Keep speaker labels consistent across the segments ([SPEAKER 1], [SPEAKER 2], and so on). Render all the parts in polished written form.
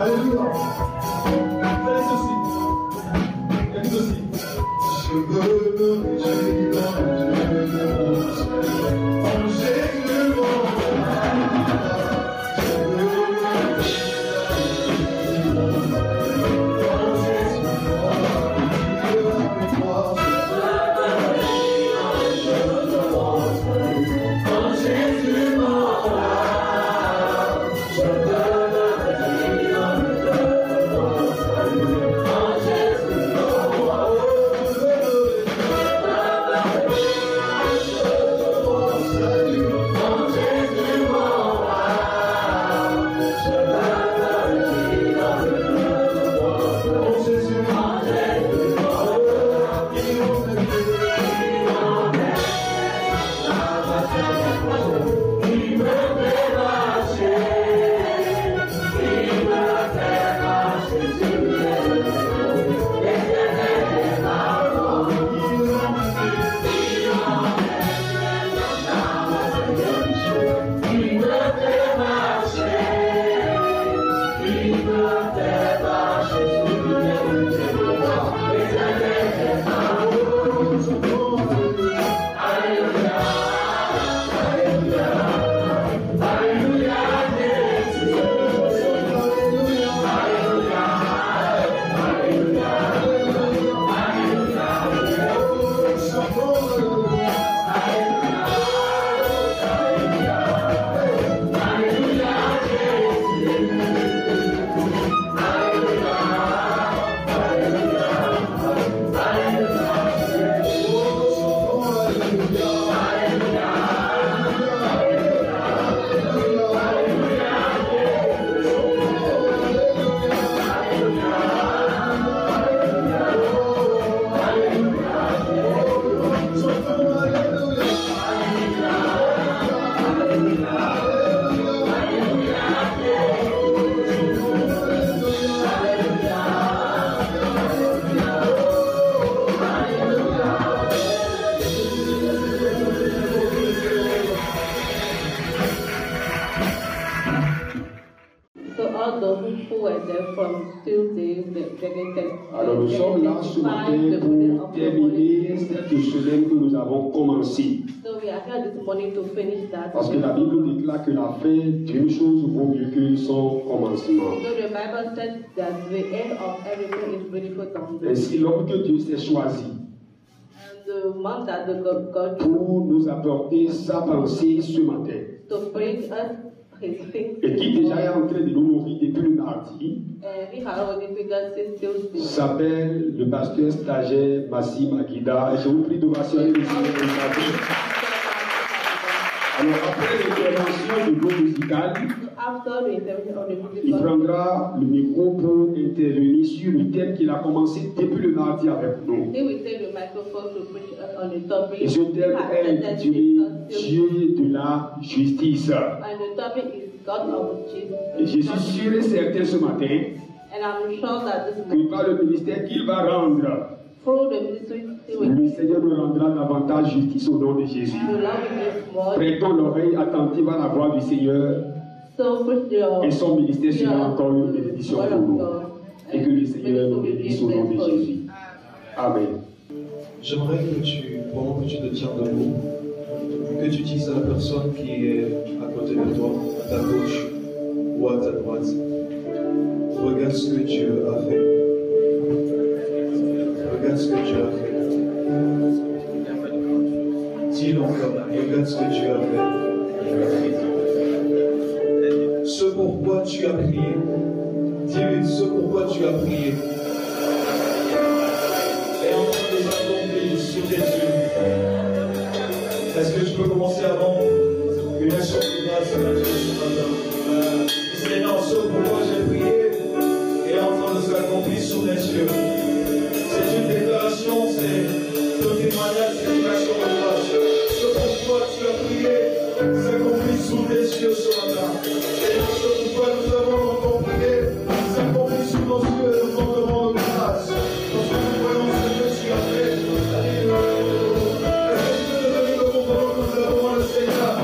[SPEAKER 1] Alléluia. Fais ceci. Fais ceci. Je veux me réjouir dans le Dieu de mon Dieu. En Jésus mon je veux me réjouir dans le Dieu en Jésus mon Dieu avec moi. En Jésus mon
[SPEAKER 2] Alors nous sommes là ce matin pour terminer cette semaine que nous avons commencée. Parce que la Bible déclare que la fin d'une chose vaut mieux que son commencement. Ainsi l'homme que Dieu s'est choisi pour nous apporter sa pensée ce matin, et qui déjà est en train de nous nourrir depuis le mardi, s'appelle le pasteur stagiaire Massi Maguida. Et je vous prie de m'assurer le Seigneur de matin. Alors après l'intervention du groupe musical, il prendra le micro pour intervenir sur le thème qu'il a commencé depuis le mardi avec nous. Et ce thème est intitulé Dieu de la justice. Et je suis sûr et certain ce matin que par le ministère qu'il va rendre, le Seigneur nous rendra davantage justice au nom de Jésus. Prêtons l'oreille attentive à la voix du Seigneur, et son ministère sera encore une bénédiction pour nous. Et que le Seigneur nous bénisse au nom de Jésus. Amen.
[SPEAKER 1] J'aimerais que pendant que tu te tiens debout, que tu dises à la personne qui est à côté de toi, à ta gauche ou à ta droite, regarde ce que Dieu a fait. Regarde ce que Dieu a fait. Dis-le encore, regarde ce que Dieu a fait. Ce pourquoi tu as prié. Dis-lui ce pourquoi tu as prié. Et en train de s'accomplir sous tes yeux. Est-ce que je peux commencer avant une action de grâce à Dieu ce matin? Seigneur, ce pourquoi j'ai prié est en train de s'accomplir sous mes yeux. C'est une déclaration, c'est un témoignage, c'est une action de grâce. Ce pourquoi tu as prié s'accomplit sous tes yeux ce matin. Seigneur, ce pourquoi nous avons encore prié s'accomplit sous nos yeux et nous en demandons grâce. Parce que nous voyons ce que tu as fait. Alléluia. Est-ce que tu peux devenir le bon pendant que nous avons le Seigneur?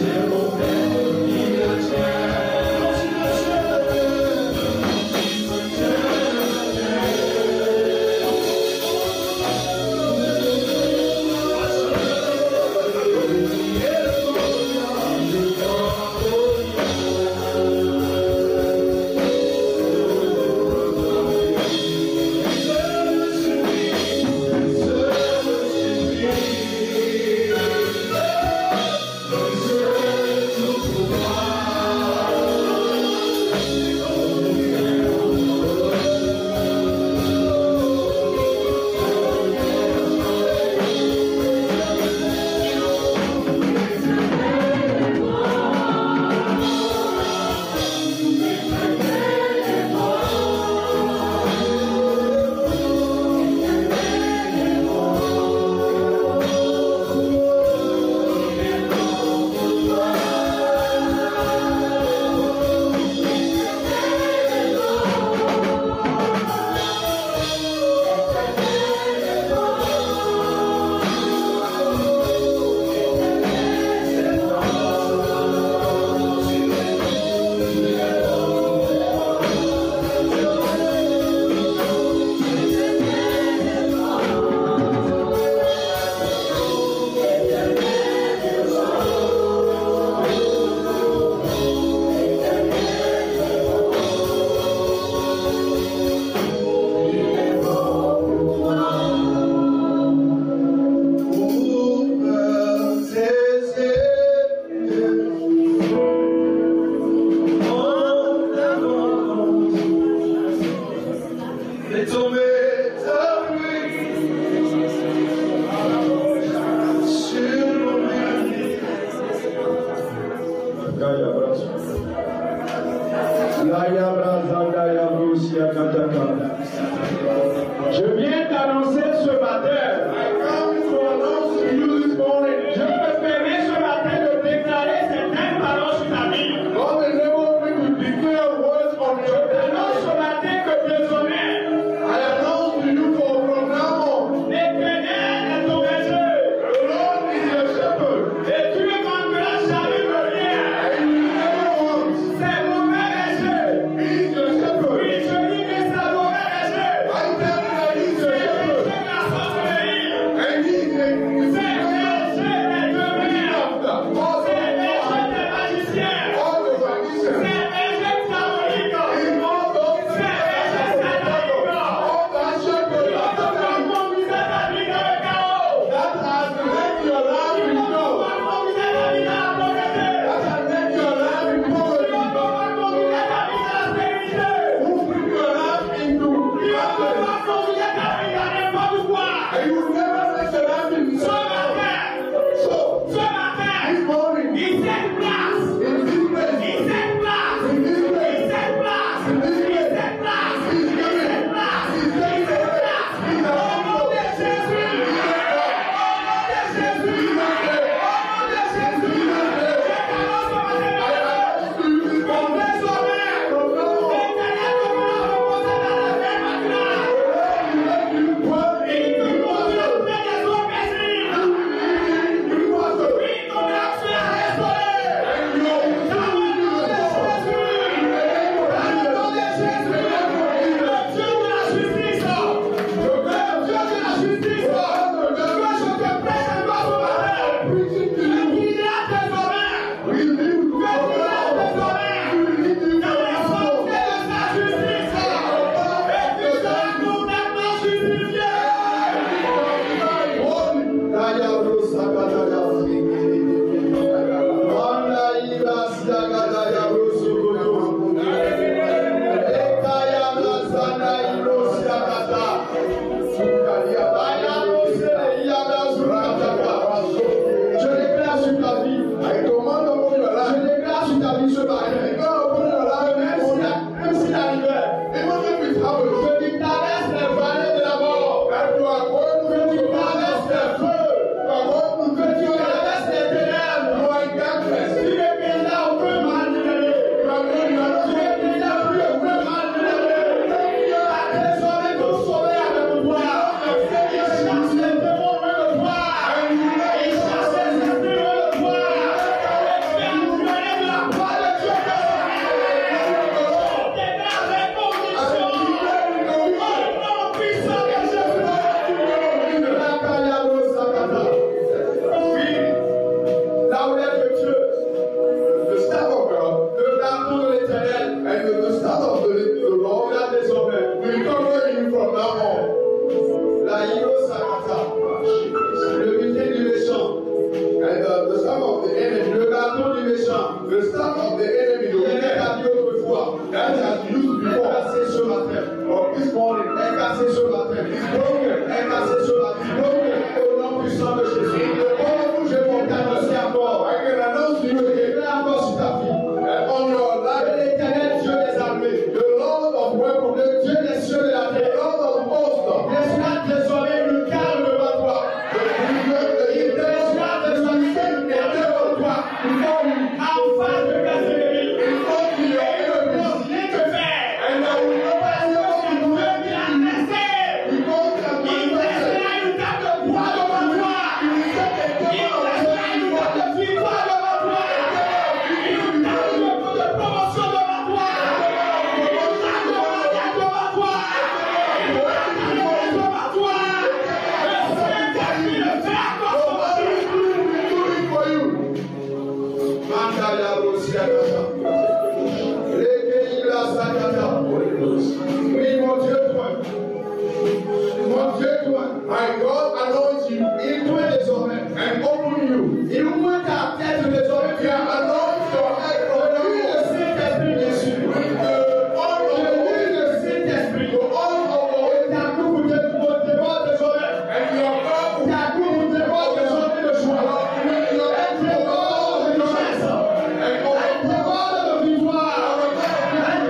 [SPEAKER 1] C'est
[SPEAKER 2] Je viens t'annoncer ce matin. Je me permets ce matin de déclarer certaines paroles sur ta vie. Je t'annonce ce matin que désormais, l'Éternel est ton berger. Et tu ne manqueras jamais de rien. C'est mauvais berger. Oui, je dis que c'est mauvais berger. C'est berger garçon de l'île. C'est berger des demeures. C'est berger des magiciens. C'est berger diabolique. C'est berger satanique.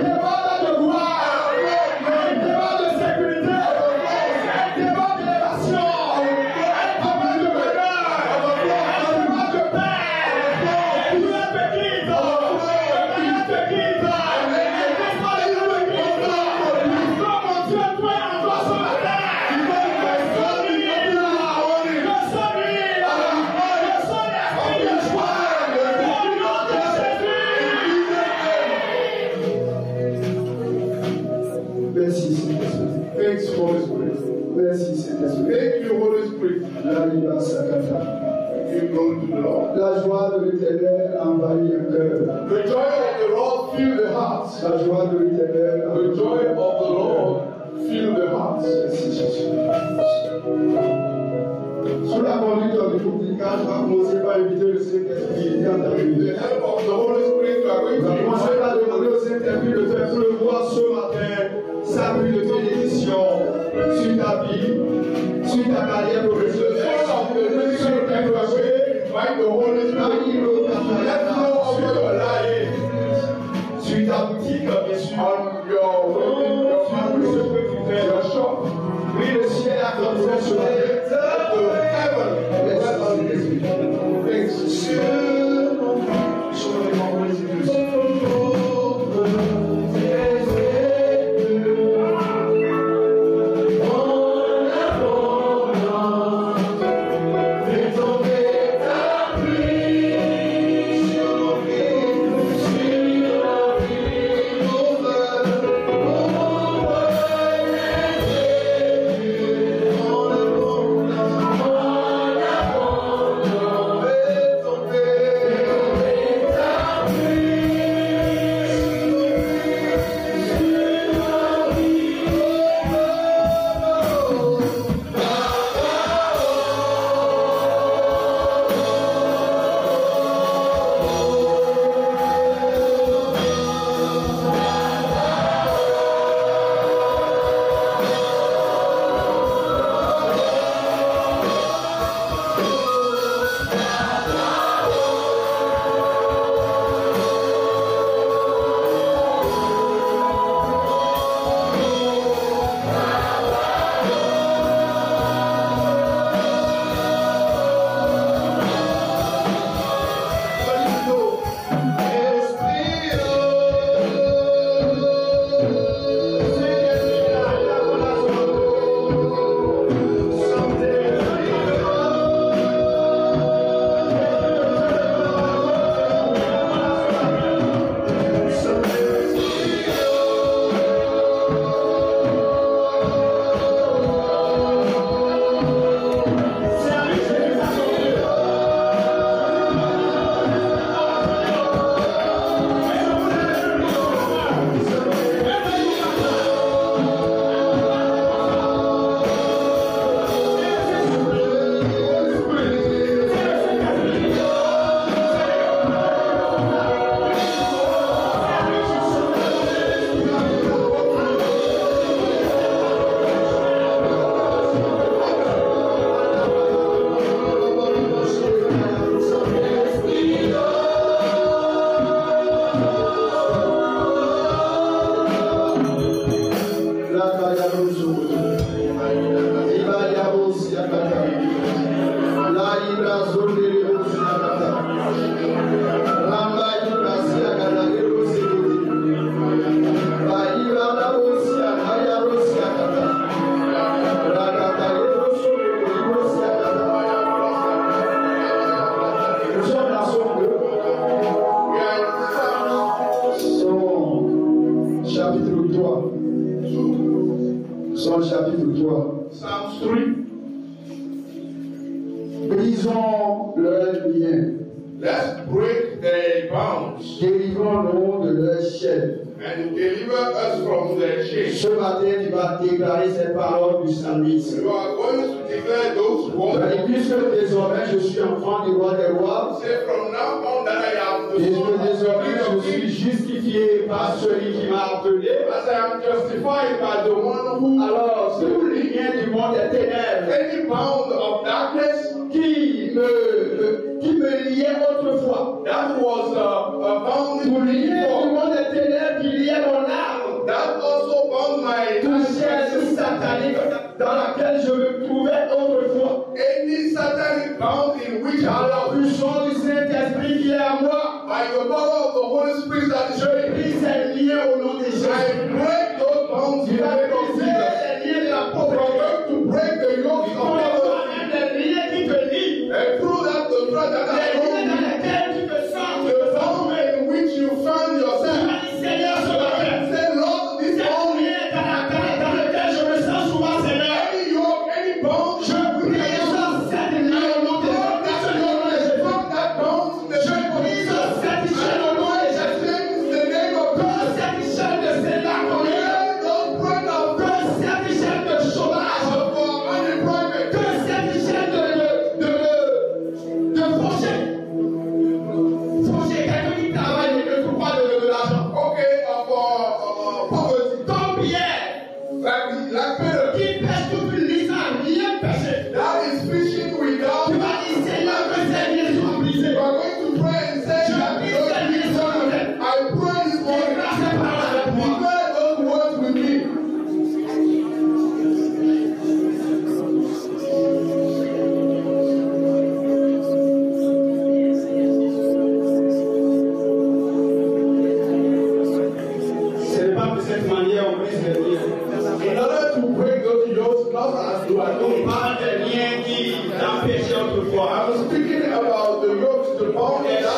[SPEAKER 3] Victoire.
[SPEAKER 2] joie de l'Éternel envahit un cœur.
[SPEAKER 3] The joy of the Lord fill the hearts.
[SPEAKER 2] La joie de l'Éternel.
[SPEAKER 3] The joy of the Lord fill the hearts.
[SPEAKER 2] Sous la conduite du Poutica, je vais commencer par inviter le Saint-Esprit.
[SPEAKER 3] The help of the Holy Spirit, we are going to
[SPEAKER 2] commencer par demander au Saint-Esprit de faire pleuvoir ce matin sa pluie de bénédiction sur ta vie, sur ta carrière professionnelle, sur tes projets,
[SPEAKER 3] invite the Holy Spirit. Let flow over your life.
[SPEAKER 2] Sur ta boutique, bien sûr.
[SPEAKER 3] On your shop.
[SPEAKER 2] Oui, le ciel a commencé sur la terre.
[SPEAKER 3] Any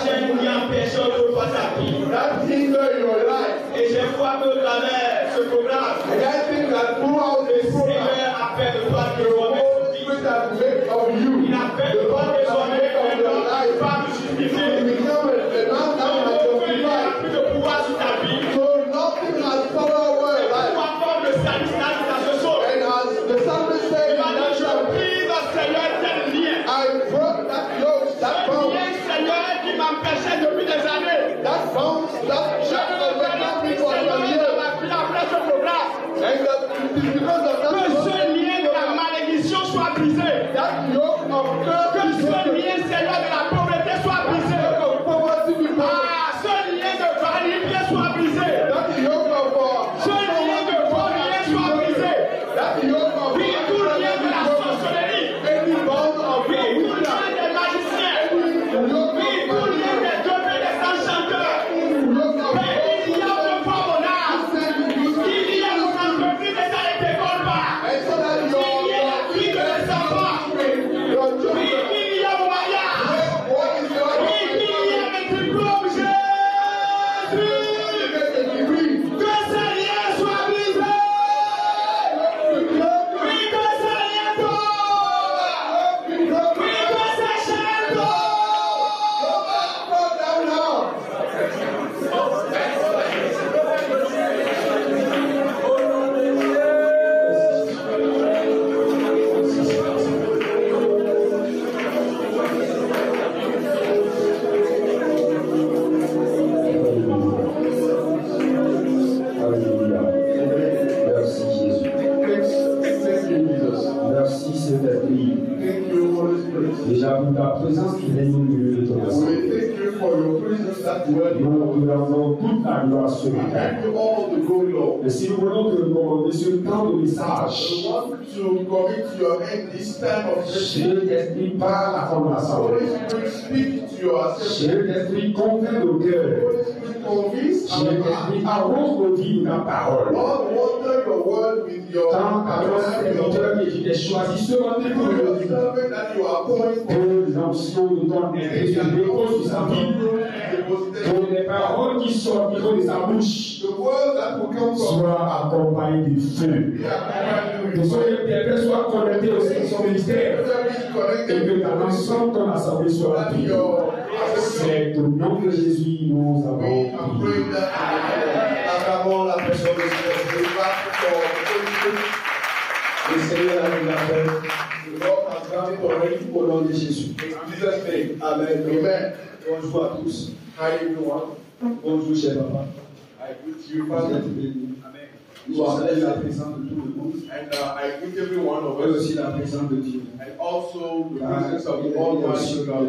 [SPEAKER 1] chaîne qui empêche de voir ta vie.
[SPEAKER 3] That hinder your life.
[SPEAKER 1] Et je vois que au travers ce programme,
[SPEAKER 3] And I think that throughout
[SPEAKER 1] le
[SPEAKER 3] this program,
[SPEAKER 1] Seigneur appelle de toi que
[SPEAKER 3] the Holy Spirit has made of you.
[SPEAKER 1] il appelle de toi que
[SPEAKER 3] has made of your life.
[SPEAKER 1] pas de justifier.
[SPEAKER 3] You become a man now that
[SPEAKER 1] Il n'y a
[SPEAKER 3] justified.
[SPEAKER 1] plus de pouvoir sur ta vie.
[SPEAKER 3] So nothing has power over your life.
[SPEAKER 1] Pour avoir le salut dans ce jour.
[SPEAKER 3] And as the psalmist said,
[SPEAKER 1] Il a dit, je prie le Seigneur tel lien.
[SPEAKER 3] I broke that yoke, that
[SPEAKER 1] Un
[SPEAKER 3] bound,
[SPEAKER 1] lien, Seigneur, qui m'empêchait depuis des années.
[SPEAKER 3] that bound, that
[SPEAKER 1] Je
[SPEAKER 3] shackle
[SPEAKER 1] veux
[SPEAKER 3] that
[SPEAKER 1] faire
[SPEAKER 3] kept
[SPEAKER 1] le
[SPEAKER 3] me for
[SPEAKER 1] Seigneur
[SPEAKER 3] some
[SPEAKER 1] dans
[SPEAKER 3] years.
[SPEAKER 1] ma vie après ce programme.
[SPEAKER 3] And that it is because of
[SPEAKER 1] Que
[SPEAKER 3] that
[SPEAKER 1] ce lien de la malédiction soit brisé.
[SPEAKER 3] that yoke of curse
[SPEAKER 1] Que
[SPEAKER 3] is
[SPEAKER 1] ce
[SPEAKER 3] broken.
[SPEAKER 1] lien, Seigneur, de la pauvreté soit brisé.
[SPEAKER 3] Of poverty be broken.
[SPEAKER 1] Ah, ce lien de vanité soit brisé.
[SPEAKER 3] That yoke of
[SPEAKER 1] Ce lien de volée soit brisé.
[SPEAKER 3] that yoke of
[SPEAKER 1] Oui, tout lien de la sorcellerie.
[SPEAKER 3] any bound of
[SPEAKER 1] Oui, tout
[SPEAKER 3] witchcraft,
[SPEAKER 1] lien des magiciens.
[SPEAKER 3] any yoke
[SPEAKER 1] Oui, tout lien
[SPEAKER 3] of
[SPEAKER 1] des donneurs, des enchanteurs.
[SPEAKER 3] yoke of
[SPEAKER 1] Mais il y a le pardonnage. Il y a le entreprise et ça ne décolle pas.
[SPEAKER 3] and so that
[SPEAKER 1] Il y a la vie de les enfants.
[SPEAKER 3] your
[SPEAKER 1] Oui,
[SPEAKER 3] children,
[SPEAKER 1] il y a le mariage.
[SPEAKER 3] what is your
[SPEAKER 1] Oui, il y a le diplôme. Jésus. Que ce lien soit brisé. Oui, que ce lien tombe. Oui, que ce chaîne tombe.
[SPEAKER 2] Alléluia. Merci Jésus. Merci Saint-Esprit. Déjà pour ta présence qui règne au milieu de ton esprit. Nous rendons toute la gloire ce matin. Et si nous voulons te recommander ce temps de message, Saint-Esprit parle à ton assemblée. Saint-Esprit convainc nos cœurs. Saint-Esprit arrose nos vies de ta parole. Tant à toi, serviteur, que tu t'es choisi ce matin pour le dire. Que l'onction de ton esprit se dépose sur sa vie. Que les paroles qui sortiront de sa bouche soient accompagnées du feu. Que son interprète soit connecté au son ministère. Et que dans l'ensemble de ton assemblée soit remplie. C'est au nom de Jésus nous avons prié.
[SPEAKER 3] Acclamons la personne de Jésus.
[SPEAKER 2] Le Seigneur a nous appelle au nom de Jésus. Amen.
[SPEAKER 3] Amen.
[SPEAKER 2] Bonjour à tous.
[SPEAKER 3] Hi everyone.
[SPEAKER 2] Bonjour, cher papa.
[SPEAKER 3] I greet you,
[SPEAKER 2] Vous
[SPEAKER 3] Father.
[SPEAKER 2] êtes bénis.
[SPEAKER 3] Amen.
[SPEAKER 2] Nous salue la présence de tout le monde.
[SPEAKER 3] And I greet every one of
[SPEAKER 2] Et
[SPEAKER 3] us.
[SPEAKER 2] aussi la présence de Dieu.
[SPEAKER 3] And also the
[SPEAKER 2] Car
[SPEAKER 3] presence of
[SPEAKER 2] il
[SPEAKER 3] the
[SPEAKER 2] est
[SPEAKER 3] Almighty
[SPEAKER 2] aussi
[SPEAKER 3] God.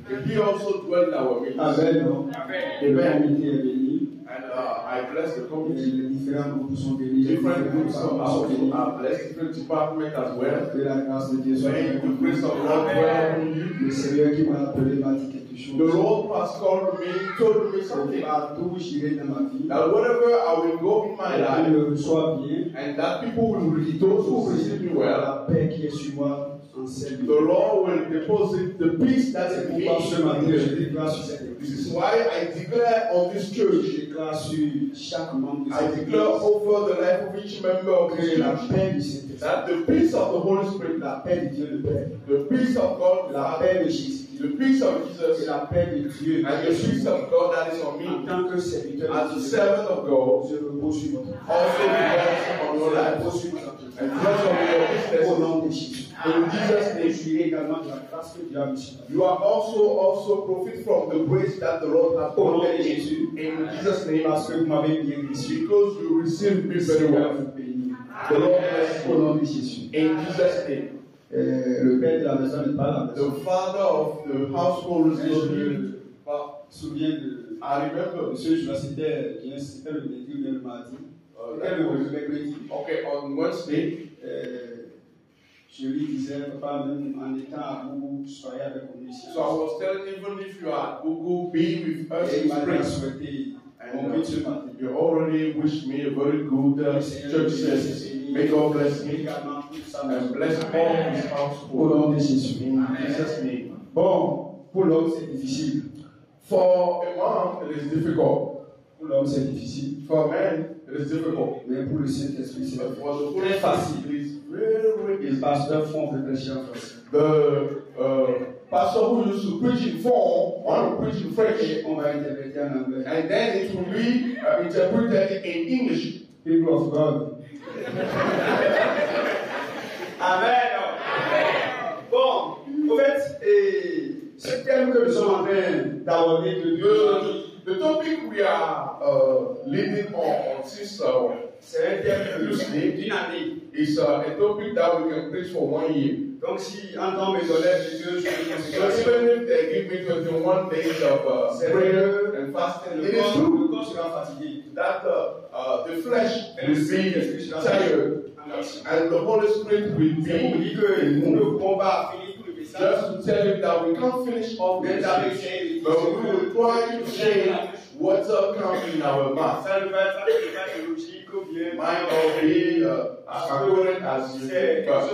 [SPEAKER 3] And He also dwells in our midst.
[SPEAKER 2] Amen.
[SPEAKER 3] Amen.
[SPEAKER 2] Le comité est béni.
[SPEAKER 3] And I bless the
[SPEAKER 2] Et
[SPEAKER 3] community.
[SPEAKER 2] les différents groupes sont bénis.
[SPEAKER 3] Different groups
[SPEAKER 2] sont
[SPEAKER 3] are
[SPEAKER 2] bénis.
[SPEAKER 3] blessed. Different departments as well.
[SPEAKER 2] Que la grâce de Dieu soit
[SPEAKER 3] May
[SPEAKER 2] avec
[SPEAKER 3] the
[SPEAKER 2] nous.
[SPEAKER 3] grace of God dwell on you.
[SPEAKER 2] Le Seigneur qui m'a appelé m'a dit quelque chose.
[SPEAKER 3] The Lord has called me, told me something.
[SPEAKER 2] Partout où j'irai dans ma vie,
[SPEAKER 3] That wherever I will go in my
[SPEAKER 2] qu'il
[SPEAKER 3] life,
[SPEAKER 2] me reçoit bien,
[SPEAKER 3] and that people will receive, those who receive me well,
[SPEAKER 2] la paix qui est sur moi en celle
[SPEAKER 3] the Lord will deposit the peace that is in me.
[SPEAKER 2] Pourquoi ce matin je déclare sur cette
[SPEAKER 3] This
[SPEAKER 2] église.
[SPEAKER 3] is why I declare on this
[SPEAKER 2] Je
[SPEAKER 3] church,
[SPEAKER 2] déclare sur chaque membre de
[SPEAKER 3] I
[SPEAKER 2] cette
[SPEAKER 3] declare
[SPEAKER 2] église
[SPEAKER 3] over the life of each member of this
[SPEAKER 2] que la
[SPEAKER 3] church,
[SPEAKER 2] paix du Saint-Esprit,
[SPEAKER 3] that the peace of the Holy Spirit,
[SPEAKER 2] la paix de Dieu le Père,
[SPEAKER 3] the peace of God,
[SPEAKER 2] la paix de Jésus,
[SPEAKER 3] the peace of
[SPEAKER 2] et
[SPEAKER 3] Jesus,
[SPEAKER 2] la paix de Dieu,
[SPEAKER 3] and the peace of God that is on
[SPEAKER 2] en
[SPEAKER 3] me,
[SPEAKER 2] tant que serviteur
[SPEAKER 3] as a
[SPEAKER 2] de Dieu,
[SPEAKER 3] servant of God,
[SPEAKER 2] je repose sur votre
[SPEAKER 3] also depends on your
[SPEAKER 2] je
[SPEAKER 3] life.
[SPEAKER 2] repose sur votre entreprise.
[SPEAKER 3] And because of your
[SPEAKER 2] Au
[SPEAKER 3] business,
[SPEAKER 2] nom de Jésus.
[SPEAKER 3] in Jesus'
[SPEAKER 2] Et
[SPEAKER 3] name,
[SPEAKER 2] je suis également de la grâce que Dieu a mise sur ma vie.
[SPEAKER 3] you are also profit from the grace that the Lord has
[SPEAKER 2] Au nom
[SPEAKER 3] poured
[SPEAKER 2] de
[SPEAKER 3] in
[SPEAKER 2] Jésus.
[SPEAKER 3] in Jesus' name,
[SPEAKER 2] Parce que vous m'avez bien reçu.
[SPEAKER 3] because you received me very
[SPEAKER 2] Seigneur
[SPEAKER 3] well.
[SPEAKER 2] vous bénit.
[SPEAKER 3] The Lord bless
[SPEAKER 2] Au
[SPEAKER 3] you.
[SPEAKER 2] nom de Jésus.
[SPEAKER 3] In Jesus' name.
[SPEAKER 2] Le père de la maison n'est pas la maison.
[SPEAKER 3] The father of the household is
[SPEAKER 2] Mais
[SPEAKER 3] not
[SPEAKER 2] je
[SPEAKER 3] here.
[SPEAKER 2] me souviens de
[SPEAKER 3] I remember.
[SPEAKER 2] ce jour-là, c'était le lundi ou bien le mardi. C'était le mercredi.
[SPEAKER 3] Okay, on Wednesday,
[SPEAKER 2] Je lui disais, papa, même en étant à Bougou, soyez avec nous ici.
[SPEAKER 3] so I was telling even if you are at Google, be with us
[SPEAKER 2] Et
[SPEAKER 3] in
[SPEAKER 2] il m'a bien
[SPEAKER 3] spring.
[SPEAKER 2] souhaité
[SPEAKER 3] And
[SPEAKER 2] bon culte ce matin.
[SPEAKER 3] you already wished me a very good church service. May God bless me
[SPEAKER 2] Également pour ça,
[SPEAKER 3] and bless all his
[SPEAKER 2] au
[SPEAKER 3] household.
[SPEAKER 2] nom de Jésus.
[SPEAKER 3] In Jesus' name.
[SPEAKER 2] Bon, pour l'homme, c'est difficile.
[SPEAKER 3] For a man, it is difficult.
[SPEAKER 2] Pour l'homme, c'est difficile.
[SPEAKER 3] For a man, it is difficult.
[SPEAKER 2] Mais pour le Saint-Esprit, c'est
[SPEAKER 3] très facile.
[SPEAKER 2] Les pasteurs font de prêcher en français.
[SPEAKER 3] The pastor who used to preach in form, want to preach in French,
[SPEAKER 2] On va interpréter en anglais.
[SPEAKER 3] and then it will be interpreted in English.
[SPEAKER 2] People of God. Amen. Bon, en fait, ce thème que nous sommes en train d'aborder
[SPEAKER 3] The topic we are leading on since
[SPEAKER 2] c'est un thème d'une année.
[SPEAKER 3] is a topic that we can preach for 1 year.
[SPEAKER 2] Donc, si un temps me donnait de Dieu,
[SPEAKER 3] So even if they give me 21 days of prayer and fasting, it is true
[SPEAKER 2] le corps sera fatigué.
[SPEAKER 3] that the flesh will be tired and the Holy Spirit will be in mood. Just to tell you that we can't finish all this, but we will try to say what's up coming in our mouth. Might not be as accurate as you think, but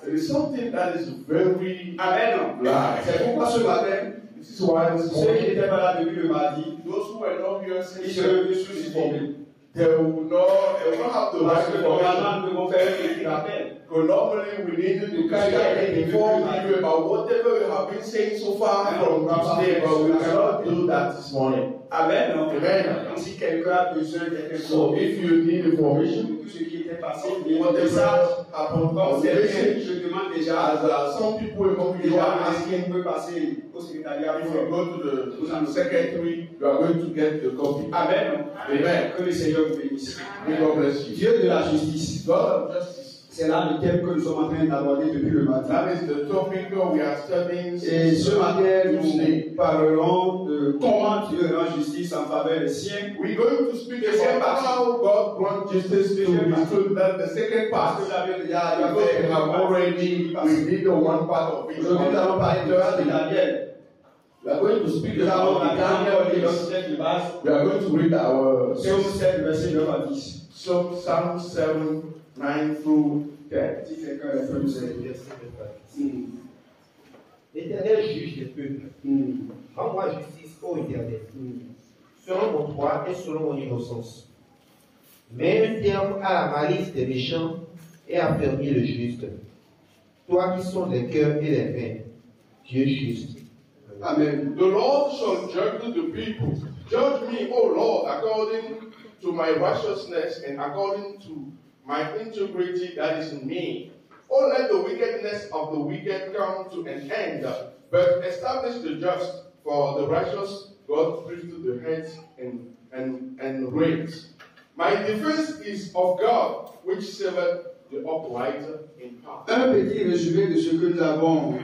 [SPEAKER 3] it is something that is very large.
[SPEAKER 2] C'est pourquoi ce matin,
[SPEAKER 3] This is why this
[SPEAKER 2] ceux qui
[SPEAKER 3] morning,
[SPEAKER 2] n'étaient pas là depuis le mardi,
[SPEAKER 3] those who were not here since
[SPEAKER 2] ils seront sous formés.
[SPEAKER 3] they will not have the
[SPEAKER 2] Parce
[SPEAKER 3] right
[SPEAKER 2] que
[SPEAKER 3] information.
[SPEAKER 2] normalement, nous devons faire un petit rappel.
[SPEAKER 3] Because normally we need to carry out before we you about whatever we have been saying so far from today, but we cannot do that this morning.
[SPEAKER 2] Amen.
[SPEAKER 3] Amen.
[SPEAKER 2] Donc, si quelqu'un a besoin d'être
[SPEAKER 3] So
[SPEAKER 2] informé
[SPEAKER 3] if you need information,
[SPEAKER 2] de tout ce qui était passé,
[SPEAKER 3] whatever happened
[SPEAKER 2] comme
[SPEAKER 3] on the
[SPEAKER 2] c'est
[SPEAKER 3] message,
[SPEAKER 2] je demande déjà
[SPEAKER 3] as some people among you
[SPEAKER 2] déjà
[SPEAKER 3] are
[SPEAKER 2] asking
[SPEAKER 3] asking,
[SPEAKER 2] peut passer au secrétariat
[SPEAKER 3] if
[SPEAKER 2] pour
[SPEAKER 3] you go to the secretary, you are going to get the copy.
[SPEAKER 2] Amen.
[SPEAKER 3] Amen.
[SPEAKER 2] Que le Seigneur vous bénisse.
[SPEAKER 3] May God bless you.
[SPEAKER 2] Dieu de la justice.
[SPEAKER 3] God of justice.
[SPEAKER 2] C'est là le thème que nous sommes en train d'aborder depuis le matin.
[SPEAKER 3] That is the topic we are studying.
[SPEAKER 2] Et ce matin, nous parlerons de comment Dieu rend justice en faveur des siens.
[SPEAKER 3] We're going to speak about how God grants justice to his children. That's the second part. Because we have already, we did the one part of it.
[SPEAKER 2] Aujourd'hui, nous allons parler de Daniel.
[SPEAKER 3] We are going to speak
[SPEAKER 2] Nous allons
[SPEAKER 3] about
[SPEAKER 2] regarder
[SPEAKER 3] Daniel.
[SPEAKER 2] notre texte de base.
[SPEAKER 3] We are going to read our
[SPEAKER 2] Psaume 7, verset 9 à 10.
[SPEAKER 3] Psalm 7, 9 through 10.
[SPEAKER 2] Si quelqu'un est plus sérieux.
[SPEAKER 4] L'Éternel juge les peuples. Rends-moi justice, ô Éternel, selon mon droit et selon mon innocence. Mets un terme à la malice des méchants et affermis le juste. Toi qui sondes les cœurs et les reins, Dieu juste.
[SPEAKER 3] Amen. The Lord shall judge the people. Judge me, O Lord, according to my righteousness and according to my integrity that is in me. Oh, let the wickedness of the wicked come to an end, but establish the just, for the righteous God brings to the heads and reigns. My defense is of God, which saveth the upright in heart.
[SPEAKER 2] Un petit résumé de ce que nous avons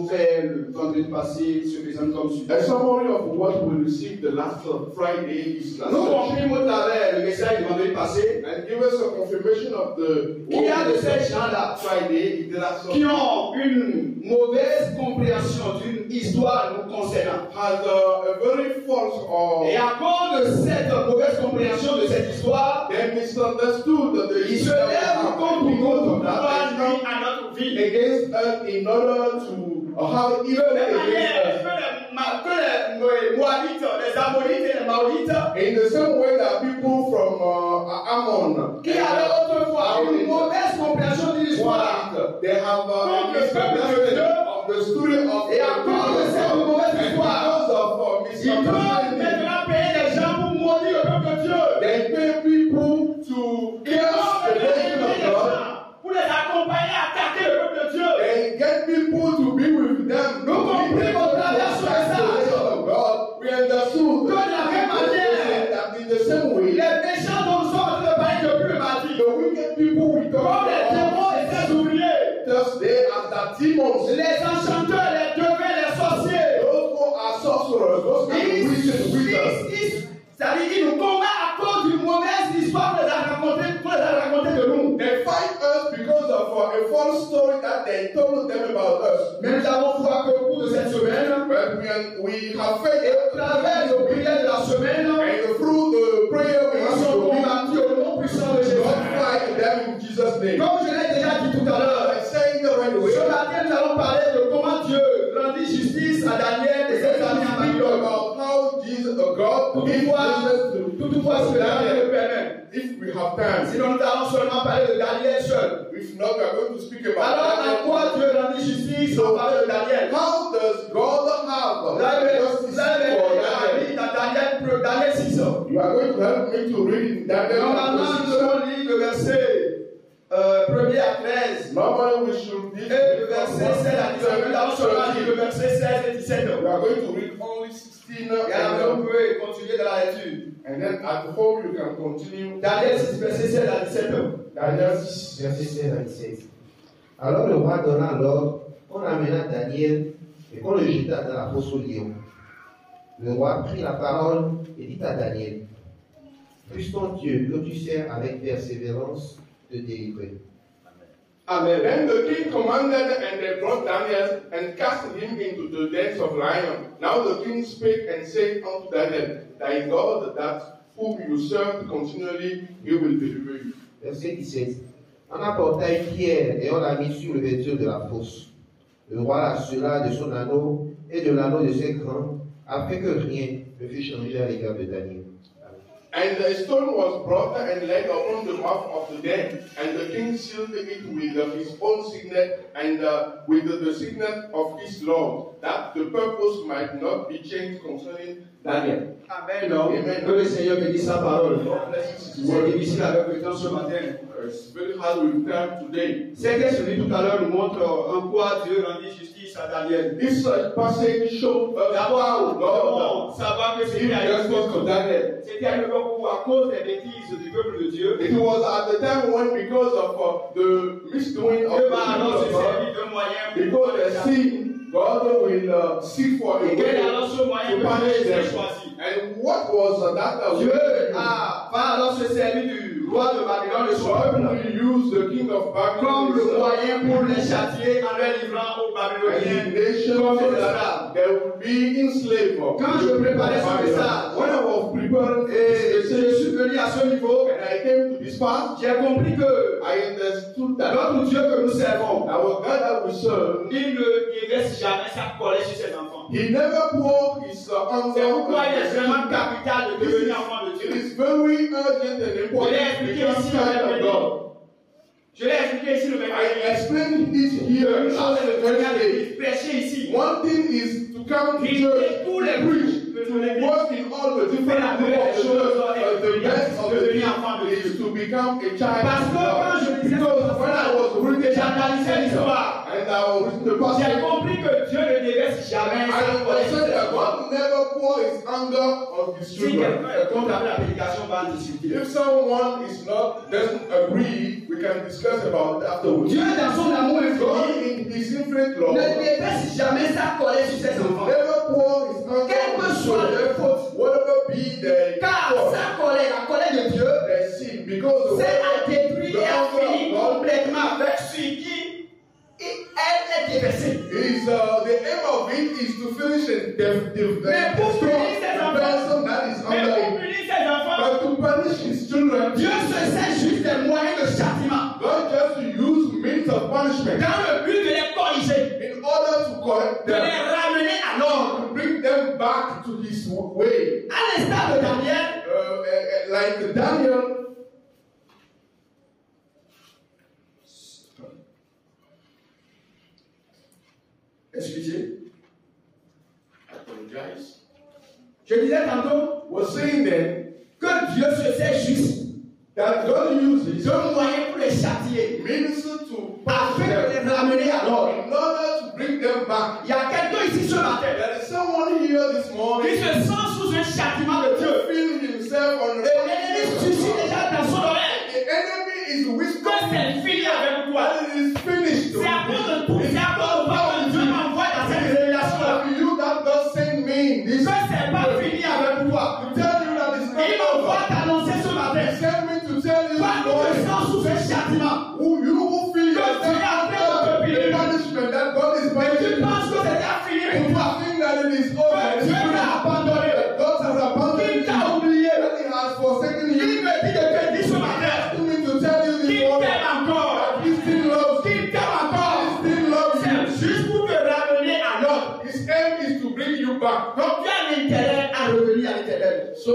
[SPEAKER 2] fait le vendredi passé, se présente comme suit.
[SPEAKER 3] A summary of what we received the last Friday is last
[SPEAKER 2] Nous comprimons au travers le message du vendredi passé.
[SPEAKER 3] and give us a confirmation of the
[SPEAKER 2] Qu'il y a de ces gens-là
[SPEAKER 3] Friday. There are some
[SPEAKER 2] qui ont une mauvaise compréhension d'une histoire nous concernant.
[SPEAKER 3] has a very false
[SPEAKER 2] Et à cause de cette mauvaise compréhension de cette histoire,
[SPEAKER 3] they misunderstood the
[SPEAKER 2] ils se lèvent contre nous à notre vie.
[SPEAKER 3] against us in order to have even against us.
[SPEAKER 2] Que les Moabites, les Ammonites et les Maorites,
[SPEAKER 3] In the same way that people from Ammon,
[SPEAKER 2] qui avaient autrefois une mauvaise compréhension de l'histoire,
[SPEAKER 3] they have a misunderstanding of the story of
[SPEAKER 2] et à cause de cette mauvaise histoire,
[SPEAKER 3] because of
[SPEAKER 2] ils peuvent
[SPEAKER 3] misunderstanding.
[SPEAKER 2] maintenant payer des gens pour maudire le peuple de Dieu.
[SPEAKER 3] They pay people to curse the nation of God.
[SPEAKER 2] Pour les accompagner à attaquer le peuple de Dieu.
[SPEAKER 3] They get people to be with them.
[SPEAKER 2] Nous comprenons au travers ce message
[SPEAKER 3] of God. We understood
[SPEAKER 2] que de la même manière,
[SPEAKER 3] that in the same way,
[SPEAKER 2] les méchants dont nous sommes en train de parler depuis le mardi,
[SPEAKER 3] the wicked people we talk
[SPEAKER 2] comme les démons et les ouvriers,
[SPEAKER 3] Thursday as the demons,
[SPEAKER 2] les enchanteurs, les devins, les sorciers,
[SPEAKER 3] those who are sorcerers, those who are witches,
[SPEAKER 2] c'est-à-dire qu'ils nous combattent à cause d'une mauvaise histoire qu'on les a racontée de nous.
[SPEAKER 3] they fight us because of a false story that they told them about us.
[SPEAKER 2] Mais nous avons foi qu'au cours de cette semaine,
[SPEAKER 3] But we have faith
[SPEAKER 2] et au travers de nos prières de la semaine,
[SPEAKER 3] and through the prayer we
[SPEAKER 2] nous
[SPEAKER 3] have
[SPEAKER 2] sommes
[SPEAKER 3] to
[SPEAKER 2] combattus au nom puissant de Jésus.
[SPEAKER 3] God fight them in Jesus' name.
[SPEAKER 2] Comme je l'ai déjà dit tout à l'heure,
[SPEAKER 3] I say it the right way.
[SPEAKER 2] ce matin nous allons parler de comment Dieu rendit justice à Daniel et ses
[SPEAKER 3] speak about how Jesus, God,
[SPEAKER 2] toutefois cela le permet.
[SPEAKER 3] If we have time.
[SPEAKER 2] Sinon nous allons seulement parler de Daniel seul.
[SPEAKER 3] If not, we are going to speak about
[SPEAKER 2] alors
[SPEAKER 3] Daniel.
[SPEAKER 2] à quoi Dieu rendit justice sans parler de Daniel?
[SPEAKER 3] How does God have justice for Daniel?
[SPEAKER 2] Daniel 6.
[SPEAKER 3] You are going to help me to read in Daniel.
[SPEAKER 2] Normalement nous devons lire le verset 1er à 13.
[SPEAKER 3] Normally we should read
[SPEAKER 2] le verset 16 à 17. Nous allons seulement lire le verset 16 et 17.
[SPEAKER 3] We are going to read only 16.
[SPEAKER 2] Et alors vous pouvez continuer dans la lecture.
[SPEAKER 3] And then at home you can continue.
[SPEAKER 2] Daniel 6 verset 16 à 17.
[SPEAKER 4] Daniel 6 verset 16 à 17. Alors le roi donna l'ordre, on amena Daniel et qu'on le jeta dans la fosse au lion. Le roi prit la parole et dit à Daniel, puisse ton Dieu que tu sers avec persévérance te délivrer.
[SPEAKER 3] Amen. Then the king commanded, and they brought Daniel and cast him into the dens of lions. Now the king spake and said unto Daniel, thy God, that whom you serve continually, he will deliver you.
[SPEAKER 4] Verset 17. On apporta une pierre et on la mit sur l'ouverture de la fosse. Le roi la scella de son anneau et de l'anneau de ses crans, afin que rien ne fût changé à l'égard de Daniel.
[SPEAKER 3] And a stone was brought and laid upon the mouth of the den, and the king sealed it with his own signet and with the signet of his Lord, that the purpose might not be changed concerning Daniel.
[SPEAKER 2] Amen. Amen. Que le Seigneur bénisse sa parole. C'est difficile avec le temps ce matin.
[SPEAKER 3] It's very hard with time today.
[SPEAKER 2] Ce que je dis tout à l'heure nous montre en quoi Dieu rendit justice à Daniel.
[SPEAKER 3] This passage shows
[SPEAKER 2] d'abord, nous savoir que c'était à l'époque de Daniel. C'était à l'époque où, à cause des bêtises du peuple de Dieu,
[SPEAKER 3] it was at the time when, because of the misdoing of the people, because the sin, God will seek for a way to punish them. And what was that?
[SPEAKER 2] Dieu va alors se servir du roi de Babylone, le
[SPEAKER 3] God will use the king of Babylon
[SPEAKER 2] comme le moyen pour les châtier en les livrant aux Babyloniens comme des esclaves.
[SPEAKER 3] They will be enslaved.
[SPEAKER 2] Quand je préparais ce message,
[SPEAKER 3] when I was preparing,
[SPEAKER 2] et je suis venu à ce niveau,
[SPEAKER 3] and I came to this part,
[SPEAKER 2] j'ai compris que
[SPEAKER 3] I understood that
[SPEAKER 2] notre Dieu que nous servons,
[SPEAKER 3] our God that we serve,
[SPEAKER 2] il ne déverse jamais sa colère sur ses enfants.
[SPEAKER 3] He never poured his anger.
[SPEAKER 2] C'est pourquoi il est vraiment capital de devenir enfant de Dieu.
[SPEAKER 3] It is very urgent and important to become child of God.
[SPEAKER 2] Je l'ai expliqué ici le mercredi.
[SPEAKER 3] I explained it here.
[SPEAKER 2] Prêcher ici.
[SPEAKER 3] One thing is to come to church, preach, to work in all the different options. The best of the thing is to become a child of God. Because when I was reading l'histoire, and I was reading the passage,
[SPEAKER 2] j'ai compris que Dieu ne déverse jamais sa colère.
[SPEAKER 3] I said that God never pours his anger on his children. If someone doesn't agree, we can discuss about it afterwards.
[SPEAKER 2] Dieu dans son amour
[SPEAKER 3] God
[SPEAKER 2] infini
[SPEAKER 3] in his infinite love
[SPEAKER 2] ne déverse jamais sa colère sur ses enfants.
[SPEAKER 3] never pour his anger
[SPEAKER 2] Quelle que soit leur faute,
[SPEAKER 3] whatever be the
[SPEAKER 2] car sa colère, la colère de Dieu,
[SPEAKER 3] their sin, because
[SPEAKER 2] c'est à détruire et à finir
[SPEAKER 3] God
[SPEAKER 2] complètement avec celui qui elle est déversée.
[SPEAKER 3] the aim of it is to finish and
[SPEAKER 2] Mais pour punir ses
[SPEAKER 3] the
[SPEAKER 2] enfants,
[SPEAKER 3] person that is
[SPEAKER 2] mais
[SPEAKER 3] under
[SPEAKER 2] pour
[SPEAKER 3] it.
[SPEAKER 2] punir ses enfants,
[SPEAKER 3] But to punish his children,
[SPEAKER 2] Dieu se sert juste des moyens de châtiment
[SPEAKER 3] not just to use means of punishment
[SPEAKER 2] dans le but de les corriger,
[SPEAKER 3] in order to correct
[SPEAKER 2] de
[SPEAKER 3] them,
[SPEAKER 2] les ramener à l'ordre.
[SPEAKER 3] to bring them back to his way.
[SPEAKER 2] À l'instar de Daniel,
[SPEAKER 3] Like Daniel,
[SPEAKER 2] excusez,
[SPEAKER 3] I apologize,
[SPEAKER 2] je disais tantôt
[SPEAKER 3] was saying then
[SPEAKER 2] que Dieu se sert juste
[SPEAKER 3] that God uses
[SPEAKER 2] de moyens pour les châtier,
[SPEAKER 3] means to
[SPEAKER 2] afin de les ramener à l'ordre.
[SPEAKER 3] in order to bring them back.
[SPEAKER 2] Il y a quelqu'un ici ce matin
[SPEAKER 3] There is someone here this
[SPEAKER 2] qui
[SPEAKER 3] morning
[SPEAKER 2] se sent sous un châtiment de Dieu.
[SPEAKER 3] feel himself on
[SPEAKER 2] Et l'ennemi suicide déjà dans son oreille
[SPEAKER 3] the enemy is
[SPEAKER 2] que
[SPEAKER 3] whispering
[SPEAKER 2] c'est fini avec toi.
[SPEAKER 3] that it is finished.
[SPEAKER 2] C'est à cause de tout, c'est à cause de toi que Dieu m'envoie dans cette révélation-là.
[SPEAKER 3] For you that God sent me this
[SPEAKER 2] Que c'est pas fini avec toi.
[SPEAKER 3] to tell you that it's
[SPEAKER 2] Il
[SPEAKER 3] not
[SPEAKER 2] m'envoie
[SPEAKER 3] over.
[SPEAKER 2] t'annoncer ce matin.
[SPEAKER 3] He sent me to tell you
[SPEAKER 2] Toi qui te sens sous un châtiment,
[SPEAKER 3] who you will feel
[SPEAKER 2] Que
[SPEAKER 3] yourself
[SPEAKER 2] Dieu est en train de
[SPEAKER 3] under
[SPEAKER 2] te punir.
[SPEAKER 3] the punishment that God is
[SPEAKER 2] et tu
[SPEAKER 3] punishing.
[SPEAKER 2] penses que c'est déjà fini
[SPEAKER 3] And
[SPEAKER 2] pour toi.
[SPEAKER 3] you think that it is over.
[SPEAKER 2] Que Dieu t'a abandonné.
[SPEAKER 3] God has abandoned
[SPEAKER 2] Qu'il
[SPEAKER 3] you.
[SPEAKER 2] t'a oublié.
[SPEAKER 3] That he has forsaken
[SPEAKER 2] Il
[SPEAKER 3] you.
[SPEAKER 2] me dit de te dire ce matin
[SPEAKER 3] Asking me to tell you this
[SPEAKER 2] qu'il
[SPEAKER 3] morning
[SPEAKER 2] t'aime encore.
[SPEAKER 3] that he still loves you.
[SPEAKER 2] Qu'il t'aime encore.
[SPEAKER 3] He still loves you.
[SPEAKER 2] C'est juste pour te ramener à l'ordre.
[SPEAKER 3] His aim is to bring you back.
[SPEAKER 2] Donc un intérêt à revenir à l'Éternel.
[SPEAKER 3] So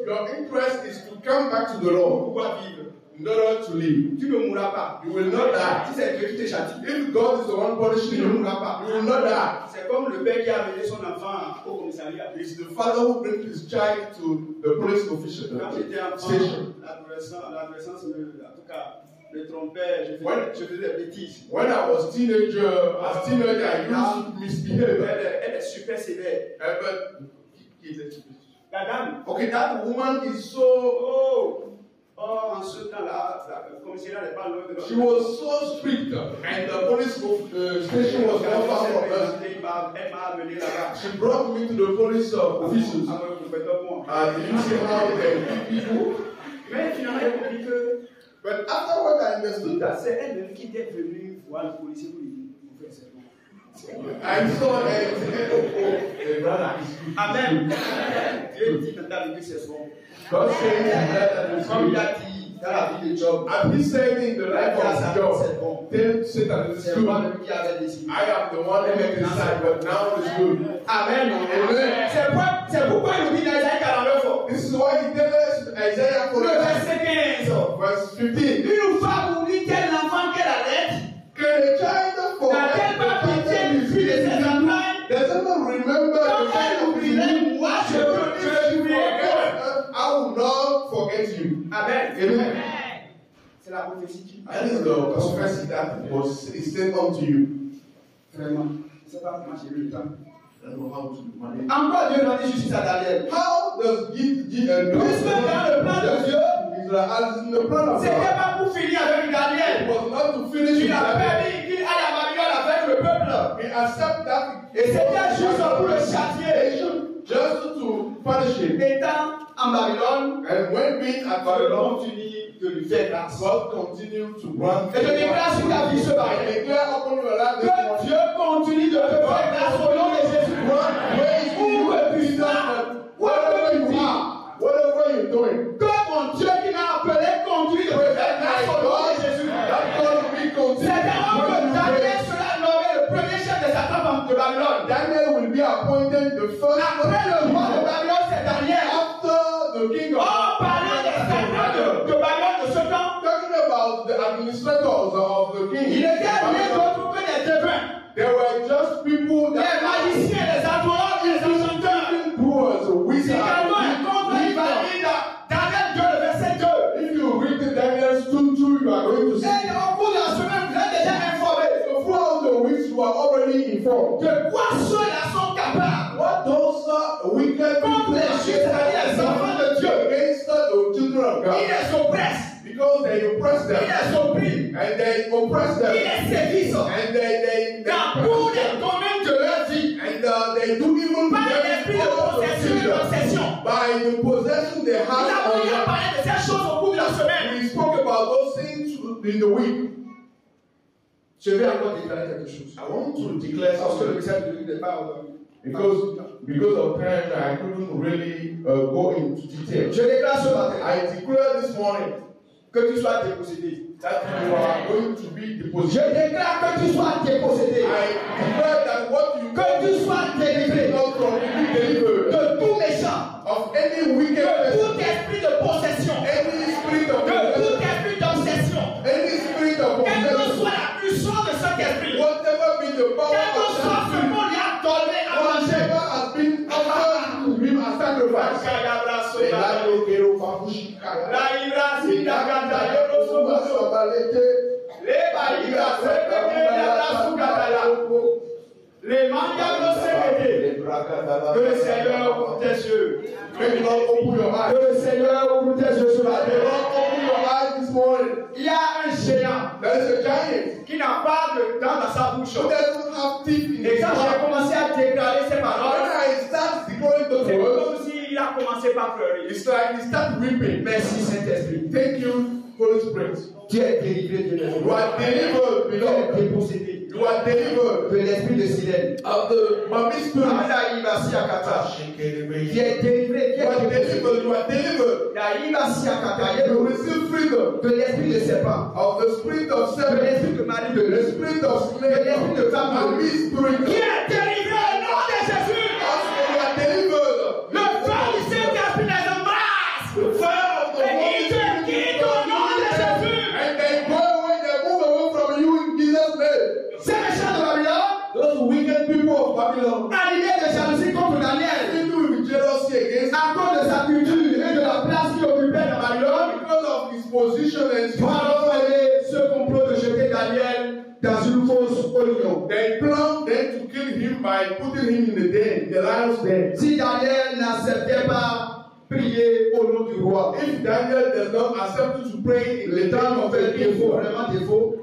[SPEAKER 3] your interest is to come back to the Lord.
[SPEAKER 2] Pourquoi vivre?
[SPEAKER 3] In order to live.
[SPEAKER 2] Tu ne mourras pas.
[SPEAKER 3] You will not die.
[SPEAKER 2] Si c'est Dieu qui te châtie,
[SPEAKER 3] If God is the one punishing
[SPEAKER 2] tu ne
[SPEAKER 3] you,
[SPEAKER 2] mourras pas.
[SPEAKER 3] you will not die.
[SPEAKER 2] C'est comme le père qui a amené son enfant au commissariat.
[SPEAKER 3] It's the father who brings his child to the police official
[SPEAKER 2] Quand j'étais enfant,
[SPEAKER 3] station.
[SPEAKER 2] l'adolescence en tout cas, me trompait, je faisais des bêtises.
[SPEAKER 3] When I was teenager, I used to misbehave.
[SPEAKER 2] Elle est super sévère. La dame.
[SPEAKER 3] Okay, that woman is so.
[SPEAKER 2] En ce temps-là, le commissariat n'est pas loin de
[SPEAKER 3] She was so strict, and the police station was not far from us.
[SPEAKER 2] Elle m'a amené là-bas.
[SPEAKER 3] She brought me to the police officers. And you see how they treat people.
[SPEAKER 2] Mais finalement, j'ai compris que.
[SPEAKER 3] But afterwards, I understood that.
[SPEAKER 2] C'est elle qui était venue voir le policier pour lui dire pour faire cette
[SPEAKER 3] I saw the brother.
[SPEAKER 2] Amen. Dieu dit dans ta vie c'est bon.
[SPEAKER 3] God said that
[SPEAKER 2] Comme il a dit dans la vie de Job.
[SPEAKER 3] and he said in the life of Job,
[SPEAKER 2] c'est bon.
[SPEAKER 3] tell Satan it's
[SPEAKER 2] C'est
[SPEAKER 3] good.
[SPEAKER 2] moi qui avait décidé.
[SPEAKER 3] I am the one who made this side, but now it's good.
[SPEAKER 2] Amen.
[SPEAKER 3] Amen.
[SPEAKER 2] C'est pourquoi il dit dans Isaïe 49.
[SPEAKER 3] This is why he tells us Isaiah
[SPEAKER 2] Le
[SPEAKER 3] 45,
[SPEAKER 2] verset 15.
[SPEAKER 3] verse 15.
[SPEAKER 2] Une femme oublie tel enfant qu'elle allait.
[SPEAKER 3] Que le child for
[SPEAKER 2] N'a-t-elle pas pitié du fruit de ses entrailles?
[SPEAKER 3] doesn't remember
[SPEAKER 2] Quand
[SPEAKER 3] the
[SPEAKER 2] elle
[SPEAKER 3] child
[SPEAKER 2] oublierait, moi je veux
[SPEAKER 3] I will not forget you.
[SPEAKER 2] Amen.
[SPEAKER 3] Amen.
[SPEAKER 2] C'est la prophétie qui
[SPEAKER 3] That is the prophecy that was sent unto you.
[SPEAKER 2] Vraiment. Je ne sais pas comment j'ai eu le temps.
[SPEAKER 3] I don't know how to manage.
[SPEAKER 2] Encore Dieu rendit justice à Daniel.
[SPEAKER 3] How does
[SPEAKER 2] Puisque dans le plan de Dieu, c'était pas pour finir avec Daniel.
[SPEAKER 3] It was not to finish
[SPEAKER 2] Il
[SPEAKER 3] with
[SPEAKER 2] a
[SPEAKER 3] Daniel.
[SPEAKER 2] permis qu'il aille à Babylone avec le peuple.
[SPEAKER 3] He accepted that.
[SPEAKER 2] Et c'était juste pour le châtier.
[SPEAKER 3] Just to punish him.
[SPEAKER 2] Étant en Babylone,
[SPEAKER 3] And when being at
[SPEAKER 2] Babylone
[SPEAKER 3] Babylon,
[SPEAKER 2] continue de lui faire grâce.
[SPEAKER 3] God continued to grant.
[SPEAKER 2] Et je déclare sur ta vie ce matin
[SPEAKER 3] I declare upon your life this
[SPEAKER 2] que
[SPEAKER 3] morning.
[SPEAKER 2] Dieu continue de te faire grâce au nom de Jésus.
[SPEAKER 3] Grant grace to you and peace that whatever you are, whatever you're doing,
[SPEAKER 2] Que mon Dieu qui m'a appelé continue de te faire grâce au nom de Jésus.
[SPEAKER 3] that God will be
[SPEAKER 2] C'est alors que Daniel sera nommé le premier chef des satrapas de Babylone.
[SPEAKER 3] Daniel will be appointed the first.
[SPEAKER 2] Après le roi de Babylone, c'est Daniel.
[SPEAKER 3] After the king of
[SPEAKER 2] En parlant des satrapas de Babylone de ce temps,
[SPEAKER 3] talking about the administrators of the king.
[SPEAKER 2] il était rien d'autre que des devins,
[SPEAKER 3] There were just people
[SPEAKER 2] des
[SPEAKER 3] that
[SPEAKER 2] magiciens, des astrologues, des enchanteurs.
[SPEAKER 3] brewers,
[SPEAKER 2] Si
[SPEAKER 3] wizards.
[SPEAKER 2] quelqu'un est contre, il va lire Daniel 2, le verset 2.
[SPEAKER 3] If you read the Daniel's 2:2, you are going to see.
[SPEAKER 2] Et au cours de la semaine, vous êtes déjà informé
[SPEAKER 3] So throughout the weeks, you are already informed.
[SPEAKER 2] de quoi ceux-là sont capables.
[SPEAKER 3] What those wicked
[SPEAKER 2] Contre
[SPEAKER 3] people
[SPEAKER 2] les
[SPEAKER 3] are
[SPEAKER 2] justes, c'est-à-dire les enfants de Dieu.
[SPEAKER 3] against the children of
[SPEAKER 2] Il
[SPEAKER 3] God,
[SPEAKER 2] les oppresse,
[SPEAKER 3] because they oppress
[SPEAKER 2] il
[SPEAKER 3] them
[SPEAKER 2] les opprime,
[SPEAKER 3] and they oppress
[SPEAKER 2] il
[SPEAKER 3] them
[SPEAKER 2] les sévise.
[SPEAKER 3] and they
[SPEAKER 2] Dans pour les domaines de leur vie,
[SPEAKER 3] and they do evil to
[SPEAKER 2] par
[SPEAKER 3] them
[SPEAKER 2] l'esprit de
[SPEAKER 3] all the
[SPEAKER 2] possession et
[SPEAKER 3] children.
[SPEAKER 2] d'obsession.
[SPEAKER 3] By the possession they
[SPEAKER 2] Nous
[SPEAKER 3] have
[SPEAKER 2] avons
[SPEAKER 3] on
[SPEAKER 2] déjà
[SPEAKER 3] them.
[SPEAKER 2] parlé de ces choses au cours de la semaine.
[SPEAKER 3] We spoke about those things in the week.
[SPEAKER 2] Je vais encore déclarer quelque chose.
[SPEAKER 3] I want to declare
[SPEAKER 2] Parce que le
[SPEAKER 3] something
[SPEAKER 2] message de Dieu n'est pas
[SPEAKER 3] because of time I couldn't really go into detail.
[SPEAKER 2] Je déclare ce matin
[SPEAKER 3] I declare this morning
[SPEAKER 2] que tu sois dépossédé.
[SPEAKER 3] that you are going to be
[SPEAKER 2] Je
[SPEAKER 3] deposited.
[SPEAKER 2] déclare que tu sois dépossédé.
[SPEAKER 3] I declare that what you
[SPEAKER 2] Que tu sois délivré
[SPEAKER 3] not from be delivered
[SPEAKER 2] de tout méchant,
[SPEAKER 3] of any wicked
[SPEAKER 2] de
[SPEAKER 3] person,
[SPEAKER 2] tout esprit de possession,
[SPEAKER 3] any spirit of
[SPEAKER 2] de
[SPEAKER 3] possession,
[SPEAKER 2] tout esprit d'obsession.
[SPEAKER 3] any spirit of
[SPEAKER 2] Quelle que
[SPEAKER 3] possession,
[SPEAKER 2] soit la puissance de cet esprit,
[SPEAKER 3] whatever be the power
[SPEAKER 2] quel que
[SPEAKER 3] of
[SPEAKER 2] soit
[SPEAKER 3] that
[SPEAKER 2] ce
[SPEAKER 3] spirit,
[SPEAKER 2] qu'on lui a donné à manger.
[SPEAKER 3] whatever has been offered to him as sacrifice.
[SPEAKER 2] Que le Seigneur ouvre tes yeux.
[SPEAKER 3] May the Lord open your eyes.
[SPEAKER 2] Que le Seigneur ouvre tes yeux ce
[SPEAKER 3] May the
[SPEAKER 2] matin.
[SPEAKER 3] Lord open your eyes this morning.
[SPEAKER 2] Il y a un géant
[SPEAKER 3] There is a giant
[SPEAKER 2] qui n'a pas de dents dans sa bouche.
[SPEAKER 3] who doesn't have teeth in
[SPEAKER 2] Et
[SPEAKER 3] his
[SPEAKER 2] quand j'ai
[SPEAKER 3] mouth.
[SPEAKER 2] commencé à déclarer ces
[SPEAKER 3] When
[SPEAKER 2] paroles,
[SPEAKER 3] I start declaring those
[SPEAKER 2] c'est
[SPEAKER 3] words,
[SPEAKER 2] comme s'il a commencé par pleurer.
[SPEAKER 3] it's like he start weeping.
[SPEAKER 2] Merci Saint-Esprit.
[SPEAKER 3] Thank you, Holy Spirit.
[SPEAKER 2] Tu es délivré de l'esprit.
[SPEAKER 3] You are delivered,
[SPEAKER 2] Tu es
[SPEAKER 3] beloved.
[SPEAKER 2] dépossédé
[SPEAKER 3] You are delivered
[SPEAKER 2] de l'esprit de Silène.
[SPEAKER 3] of the Mami spirit.
[SPEAKER 2] Yaïbasi Akata. Tu es délivré, tu
[SPEAKER 3] You
[SPEAKER 2] es
[SPEAKER 3] are
[SPEAKER 2] dépossédé.
[SPEAKER 3] delivered. You are delivered.
[SPEAKER 2] Yaïbasi Akata.
[SPEAKER 3] You receive freedom
[SPEAKER 2] De l'esprit de serpent.
[SPEAKER 3] of the spirit of
[SPEAKER 2] De
[SPEAKER 3] serpent,
[SPEAKER 2] l'esprit de mari de
[SPEAKER 3] the
[SPEAKER 2] l'esprit.
[SPEAKER 3] spirit of snake,
[SPEAKER 2] l'esprit de femme.
[SPEAKER 3] Mami spirit.
[SPEAKER 2] Qui est délivré au nom de Jésus.
[SPEAKER 3] Also, you are delivered by putting him in the den, the lion's den.
[SPEAKER 2] Si Daniel n'acceptait pas prier au nom du roi,
[SPEAKER 3] If Daniel does not accept to pray in the
[SPEAKER 2] le temps
[SPEAKER 3] time
[SPEAKER 2] qu'on
[SPEAKER 3] of the
[SPEAKER 2] fait
[SPEAKER 3] king,
[SPEAKER 2] défaut, vraiment défaut,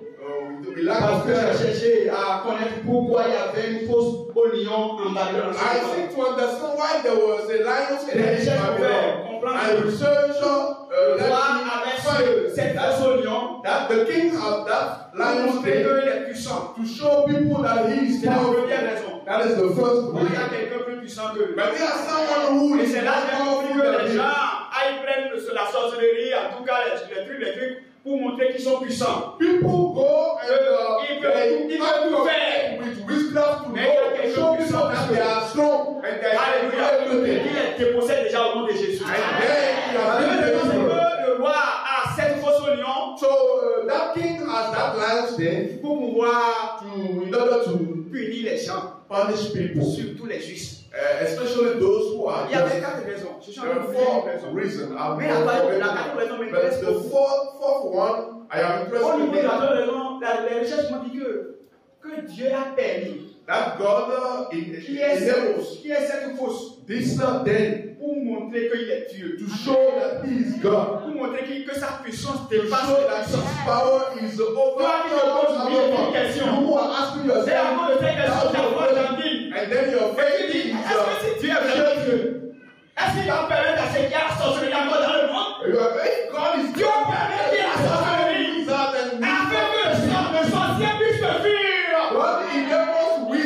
[SPEAKER 3] the lack
[SPEAKER 2] parce
[SPEAKER 3] of
[SPEAKER 2] que
[SPEAKER 3] prayer.
[SPEAKER 2] j'ai cherché à connaître pourquoi il y avait une fausse oignon en Babylone.
[SPEAKER 3] I think to understand why there was a lion's den in
[SPEAKER 2] Recherche pour
[SPEAKER 3] Babylon.
[SPEAKER 2] comprendre
[SPEAKER 3] And researcher
[SPEAKER 2] le roi avait cette fausse oignon
[SPEAKER 3] that the king of that
[SPEAKER 2] pour
[SPEAKER 3] lion's
[SPEAKER 2] montrer
[SPEAKER 3] den
[SPEAKER 2] qu'il est puissant.
[SPEAKER 3] to show people that he is
[SPEAKER 2] C'est la
[SPEAKER 3] powerful.
[SPEAKER 2] première raison.
[SPEAKER 3] That is the first
[SPEAKER 2] Il y a
[SPEAKER 3] reason.
[SPEAKER 2] quelqu'un plus puissant que lui.
[SPEAKER 3] But there is someone who
[SPEAKER 2] Et
[SPEAKER 3] is
[SPEAKER 2] c'est là que j'ai compris
[SPEAKER 3] powerful
[SPEAKER 2] que
[SPEAKER 3] than
[SPEAKER 2] les
[SPEAKER 3] him.
[SPEAKER 2] gens aillent prendre la sorcellerie, en tout cas les trucs, pour montrer qu'ils sont puissants.
[SPEAKER 3] People go and
[SPEAKER 2] Ils peuvent tout faire.
[SPEAKER 3] with witchcraft to
[SPEAKER 2] Mais il y a
[SPEAKER 3] go
[SPEAKER 2] quelque
[SPEAKER 3] show
[SPEAKER 2] chose
[SPEAKER 3] people that they are strong and they
[SPEAKER 2] Alléluia.
[SPEAKER 3] can do everything.
[SPEAKER 2] Il te possède déjà au nom de Jésus.
[SPEAKER 3] And then he has been
[SPEAKER 2] C'est
[SPEAKER 3] faithful.
[SPEAKER 2] que le roi a cette fausse oignon
[SPEAKER 3] So that king has that lion's den
[SPEAKER 2] pour pouvoir
[SPEAKER 3] in order to
[SPEAKER 2] punir les gens,
[SPEAKER 3] punish people,
[SPEAKER 2] surtout les justes.
[SPEAKER 3] especially those who are
[SPEAKER 2] Il y avait
[SPEAKER 3] just.
[SPEAKER 2] 4 raisons. Je suis en
[SPEAKER 3] There
[SPEAKER 2] train
[SPEAKER 3] are
[SPEAKER 2] de vous dire
[SPEAKER 3] 4
[SPEAKER 2] une raison.
[SPEAKER 3] reasons. I'm
[SPEAKER 2] Mais la
[SPEAKER 3] forgetting
[SPEAKER 2] quatrième raison
[SPEAKER 3] now.
[SPEAKER 2] m'intéresse
[SPEAKER 3] But the
[SPEAKER 2] beaucoup.
[SPEAKER 3] fourth one, I am
[SPEAKER 2] Au
[SPEAKER 3] interested
[SPEAKER 2] niveau de la
[SPEAKER 3] in
[SPEAKER 2] deuxième raison, les recherches m'ont dit que Dieu a permis
[SPEAKER 3] that God
[SPEAKER 2] qui est cette fausse
[SPEAKER 3] this den
[SPEAKER 2] pour montrer qu'il est Dieu,
[SPEAKER 3] to show that He is God,
[SPEAKER 2] pour montrer que sa puissance
[SPEAKER 3] to
[SPEAKER 2] dépasse
[SPEAKER 3] show
[SPEAKER 2] la
[SPEAKER 3] that His
[SPEAKER 2] puissance.
[SPEAKER 3] power is over
[SPEAKER 2] Toi qui te poses une question.
[SPEAKER 3] You who are asking
[SPEAKER 2] C'est
[SPEAKER 3] yourself,
[SPEAKER 2] avant de cette question, ta foi gentille.
[SPEAKER 3] and then your
[SPEAKER 2] Et
[SPEAKER 3] faith
[SPEAKER 2] tu dis,
[SPEAKER 3] is
[SPEAKER 2] est-ce que si Dieu est vraiment Dieu, est-ce qu'il va permettre à ce qu'il y a la sorcellerie encore dans le monde?
[SPEAKER 3] God is
[SPEAKER 2] Dieu permet qu'il y ait la sorcellerie afin que le sorcier puisse te fuir.
[SPEAKER 3] God enables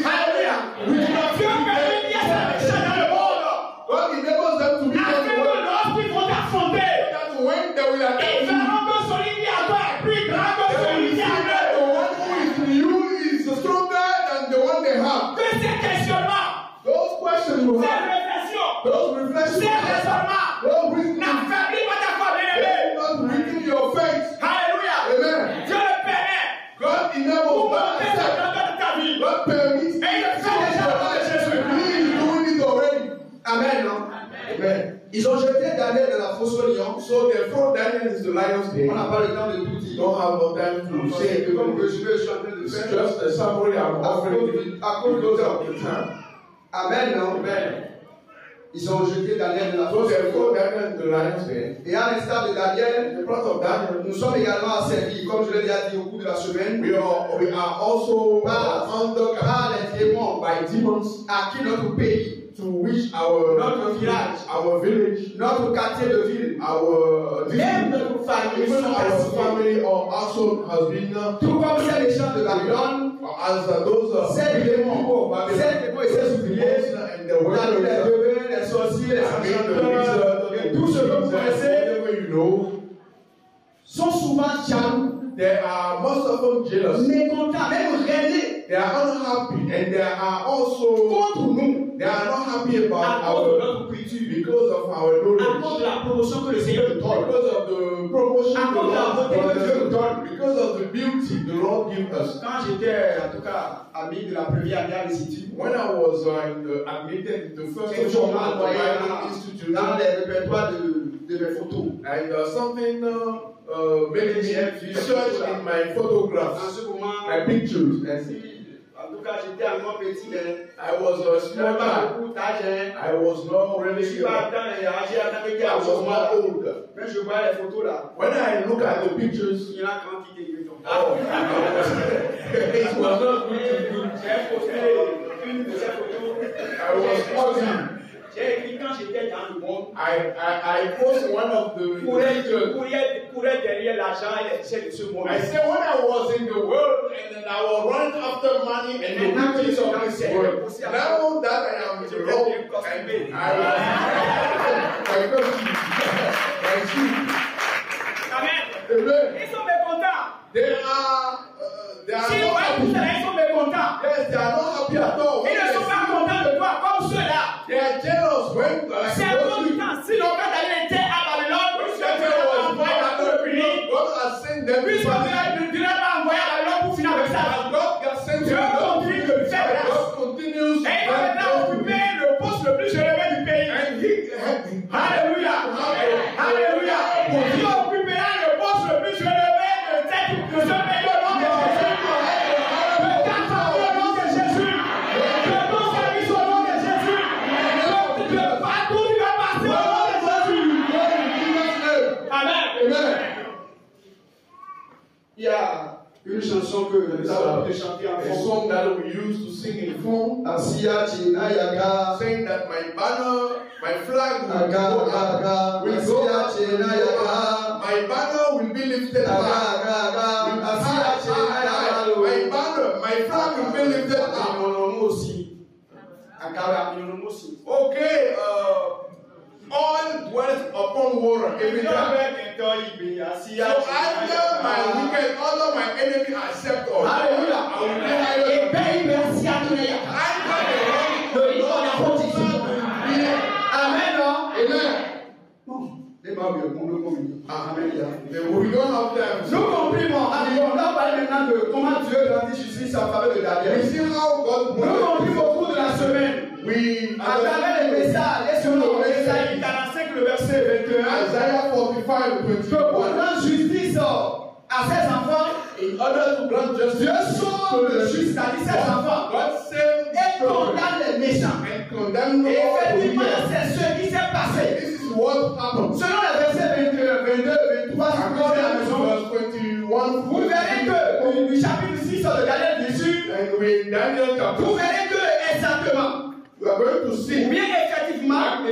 [SPEAKER 2] Alléluia. Dieu permet qu'il y ait ça méchant dans le monde
[SPEAKER 3] God enables them to be
[SPEAKER 2] afin que lorsqu'ils vont t'affronter,
[SPEAKER 3] that when they will
[SPEAKER 2] ils
[SPEAKER 3] attack you,
[SPEAKER 2] verront que celui qui est à toi est plus grand que celui qui est à eux.
[SPEAKER 3] the one who is in you is stronger than the one they have.
[SPEAKER 2] Que ces questionnements,
[SPEAKER 3] Those questions you
[SPEAKER 2] ces
[SPEAKER 3] have,
[SPEAKER 2] réflexions,
[SPEAKER 3] those reflections,
[SPEAKER 2] ces raisonnements
[SPEAKER 3] those reasons,
[SPEAKER 2] n'affaiblit pas ta foi, bien-aimé.
[SPEAKER 3] not weaken your faith.
[SPEAKER 2] Alléluia.
[SPEAKER 3] Amen.
[SPEAKER 2] Dieu le permet
[SPEAKER 3] God
[SPEAKER 2] pour
[SPEAKER 3] enables,
[SPEAKER 2] montrer sa grandeur de ta vie.
[SPEAKER 3] God permits.
[SPEAKER 2] Et il le fait déjà au nom de Jésus.
[SPEAKER 3] He is doing it already.
[SPEAKER 2] Amen. Non?
[SPEAKER 3] Amen.
[SPEAKER 2] Ils ont jeté Daniel dans la fosse au lion.
[SPEAKER 3] So therefore, Daniel is the lion's den.
[SPEAKER 2] On n'a pas le temps de tout dire.
[SPEAKER 3] Don't have no time to say it.
[SPEAKER 2] Comme résumé, je suis en train de
[SPEAKER 3] It's
[SPEAKER 2] faire.
[SPEAKER 3] just a summary I'm offering
[SPEAKER 2] À cause
[SPEAKER 3] because
[SPEAKER 2] de
[SPEAKER 3] of the time.
[SPEAKER 2] Amen. Non?
[SPEAKER 3] Amen.
[SPEAKER 2] Ils ont jeté Daniel dans la
[SPEAKER 3] So
[SPEAKER 2] fosse au
[SPEAKER 3] therefore,
[SPEAKER 2] lion.
[SPEAKER 3] Daniel is the lion's den.
[SPEAKER 2] Et à l'instar de Daniel,
[SPEAKER 3] In the front of Daniel,
[SPEAKER 2] nous sommes également asservis, comme je l'ai déjà dit au cours de la semaine,
[SPEAKER 3] we are also under
[SPEAKER 2] par les démons
[SPEAKER 3] by demons
[SPEAKER 2] à qui notre pays,
[SPEAKER 3] to which our
[SPEAKER 2] notre village,
[SPEAKER 3] our village,
[SPEAKER 2] notre quartier de ville,
[SPEAKER 3] our
[SPEAKER 2] même notre famille
[SPEAKER 3] even
[SPEAKER 2] sont
[SPEAKER 3] our
[SPEAKER 2] assignés.
[SPEAKER 3] family or household has been
[SPEAKER 2] Tout comme ces méchants de Babylone,
[SPEAKER 3] as those
[SPEAKER 2] ces démons, ces démons et ces oubliés,
[SPEAKER 3] and the
[SPEAKER 2] dans les
[SPEAKER 3] world
[SPEAKER 2] devins, les sorciers, les enchanteurs, et tout ce que vous connaissez,
[SPEAKER 3] whatever you know,
[SPEAKER 2] sont souvent jaloux,
[SPEAKER 3] they are most often jealous.
[SPEAKER 2] mécontents, même rêvés
[SPEAKER 3] They are unhappy and they are also
[SPEAKER 2] contre nous
[SPEAKER 3] they are not happy about
[SPEAKER 2] à cause de
[SPEAKER 3] our
[SPEAKER 2] notre culture,
[SPEAKER 3] because of our
[SPEAKER 2] à cause
[SPEAKER 3] knowledge,
[SPEAKER 2] de la promotion que le Seigneur nous donne,
[SPEAKER 3] because of the promotion
[SPEAKER 2] à
[SPEAKER 3] the
[SPEAKER 2] cause de la
[SPEAKER 3] Lord
[SPEAKER 2] beauté que Dieu nous
[SPEAKER 3] gives us,
[SPEAKER 2] donne.
[SPEAKER 3] because of the beauty the Lord gives us.
[SPEAKER 2] Quand j'étais, en tout cas, ami de la première année à l'Institut,
[SPEAKER 3] When I was admitted the first
[SPEAKER 2] quelque chose m'a envoyé
[SPEAKER 3] institute,
[SPEAKER 2] dans les répertoires de mes photos.
[SPEAKER 3] and something made me research in my photographs,
[SPEAKER 2] En ce moment,
[SPEAKER 3] my pictures, and
[SPEAKER 2] en tout cas, j'étais encore petit, mais
[SPEAKER 3] I was a
[SPEAKER 2] je
[SPEAKER 3] small
[SPEAKER 2] n'avais pas
[SPEAKER 3] guy.
[SPEAKER 2] beaucoup d'âge.
[SPEAKER 3] I was not
[SPEAKER 2] Je
[SPEAKER 3] really
[SPEAKER 2] suis pas dans les âgés avec
[SPEAKER 3] I was not
[SPEAKER 2] âge.
[SPEAKER 3] old.
[SPEAKER 2] Mais je vois les photos là.
[SPEAKER 3] When I look at the pictures,
[SPEAKER 2] Il y en a quand qui te guettent.
[SPEAKER 3] oh, it was not good to do.
[SPEAKER 2] J'ai posté une de ces photos.
[SPEAKER 3] I was posing.
[SPEAKER 2] J'ai écrit quand j'étais dans le monde.
[SPEAKER 3] I post one of the pictures.
[SPEAKER 2] Courais derrière l'argent et les richesses de ce monde.
[SPEAKER 3] I said when I was in the world and then I was running after money and the riches of this world. Now that I am in the world and
[SPEAKER 2] Amen.
[SPEAKER 3] Amen.
[SPEAKER 2] Ils sont mécontents.
[SPEAKER 3] They are
[SPEAKER 2] Si
[SPEAKER 3] not
[SPEAKER 2] on va
[SPEAKER 3] happy.
[SPEAKER 2] tout ça, ils sont mécontents.
[SPEAKER 3] Yes, they are not happy at all.
[SPEAKER 2] Ils ne sont pas contents de toi comme ceux-là.
[SPEAKER 3] They are jealous when
[SPEAKER 2] C'est à cause du temps. Sinon, quand Daniel était à Babylone, puisque Dieu l'a envoyé à pour le punir,
[SPEAKER 3] God has sent them
[SPEAKER 2] puisque Dieu l'a envoyé à Babylone pour finir avec ça.
[SPEAKER 3] God has sent
[SPEAKER 2] Dieu continue de le faire grâce.
[SPEAKER 3] God continues
[SPEAKER 2] Et il va maintenant occuper le poste le plus élevé du pays. Alléluia. Alléluia. Dieu occupera le poste le plus élevé de ce pays au nom de Jésus. De ta famille au nom de Jésus. De ton Une chanson que nous avons pu chanter en
[SPEAKER 3] a
[SPEAKER 2] fond.
[SPEAKER 3] song that we used to sing in phone,
[SPEAKER 4] Asia China Yaga.
[SPEAKER 3] saying that my banner, my flag will
[SPEAKER 4] Aga
[SPEAKER 3] go
[SPEAKER 4] aga
[SPEAKER 3] up.
[SPEAKER 4] aga.
[SPEAKER 3] Will go
[SPEAKER 4] Asia
[SPEAKER 3] up.
[SPEAKER 4] China Yaga.
[SPEAKER 3] My banner will be lifted
[SPEAKER 4] Aga
[SPEAKER 3] high.
[SPEAKER 4] aga aga. Asia China
[SPEAKER 3] My
[SPEAKER 4] Yaga.
[SPEAKER 3] banner, my flag will be lifted up. Okay, oil dwells upon water every time. So although my enemy accept us,
[SPEAKER 4] Hallelujah.
[SPEAKER 3] I will never we don't have time.
[SPEAKER 2] Nous comprenons, on a parlé maintenant de comment Dieu grandit justice en faveur de Daniel.
[SPEAKER 3] We see how God
[SPEAKER 2] Nous comprenons au cours de la semaine. À travers les messages, et sur le message 45, le verset 21.
[SPEAKER 3] Isaiah 45,
[SPEAKER 2] Que pour rendre justice à ses enfants,
[SPEAKER 3] in order to grant justice,
[SPEAKER 2] Dieu sauve le juste, c'est-à-dire ses enfants,
[SPEAKER 3] God saved
[SPEAKER 2] et condamne les méchants.
[SPEAKER 3] and condemned
[SPEAKER 2] Et
[SPEAKER 3] all the
[SPEAKER 2] effectivement,
[SPEAKER 3] wicked.
[SPEAKER 2] c'est ce qui s'est passé.
[SPEAKER 3] This is what happened.
[SPEAKER 2] Selon les versets 22, 23, si vous lisez à la maison,
[SPEAKER 3] Verse 21.
[SPEAKER 2] vous verrez que du chapitre 6 de Daniel dessus,
[SPEAKER 3] And we Daniel chapter,
[SPEAKER 2] vous verrez que exactement,
[SPEAKER 3] we are going to see
[SPEAKER 2] ou bien effectivement,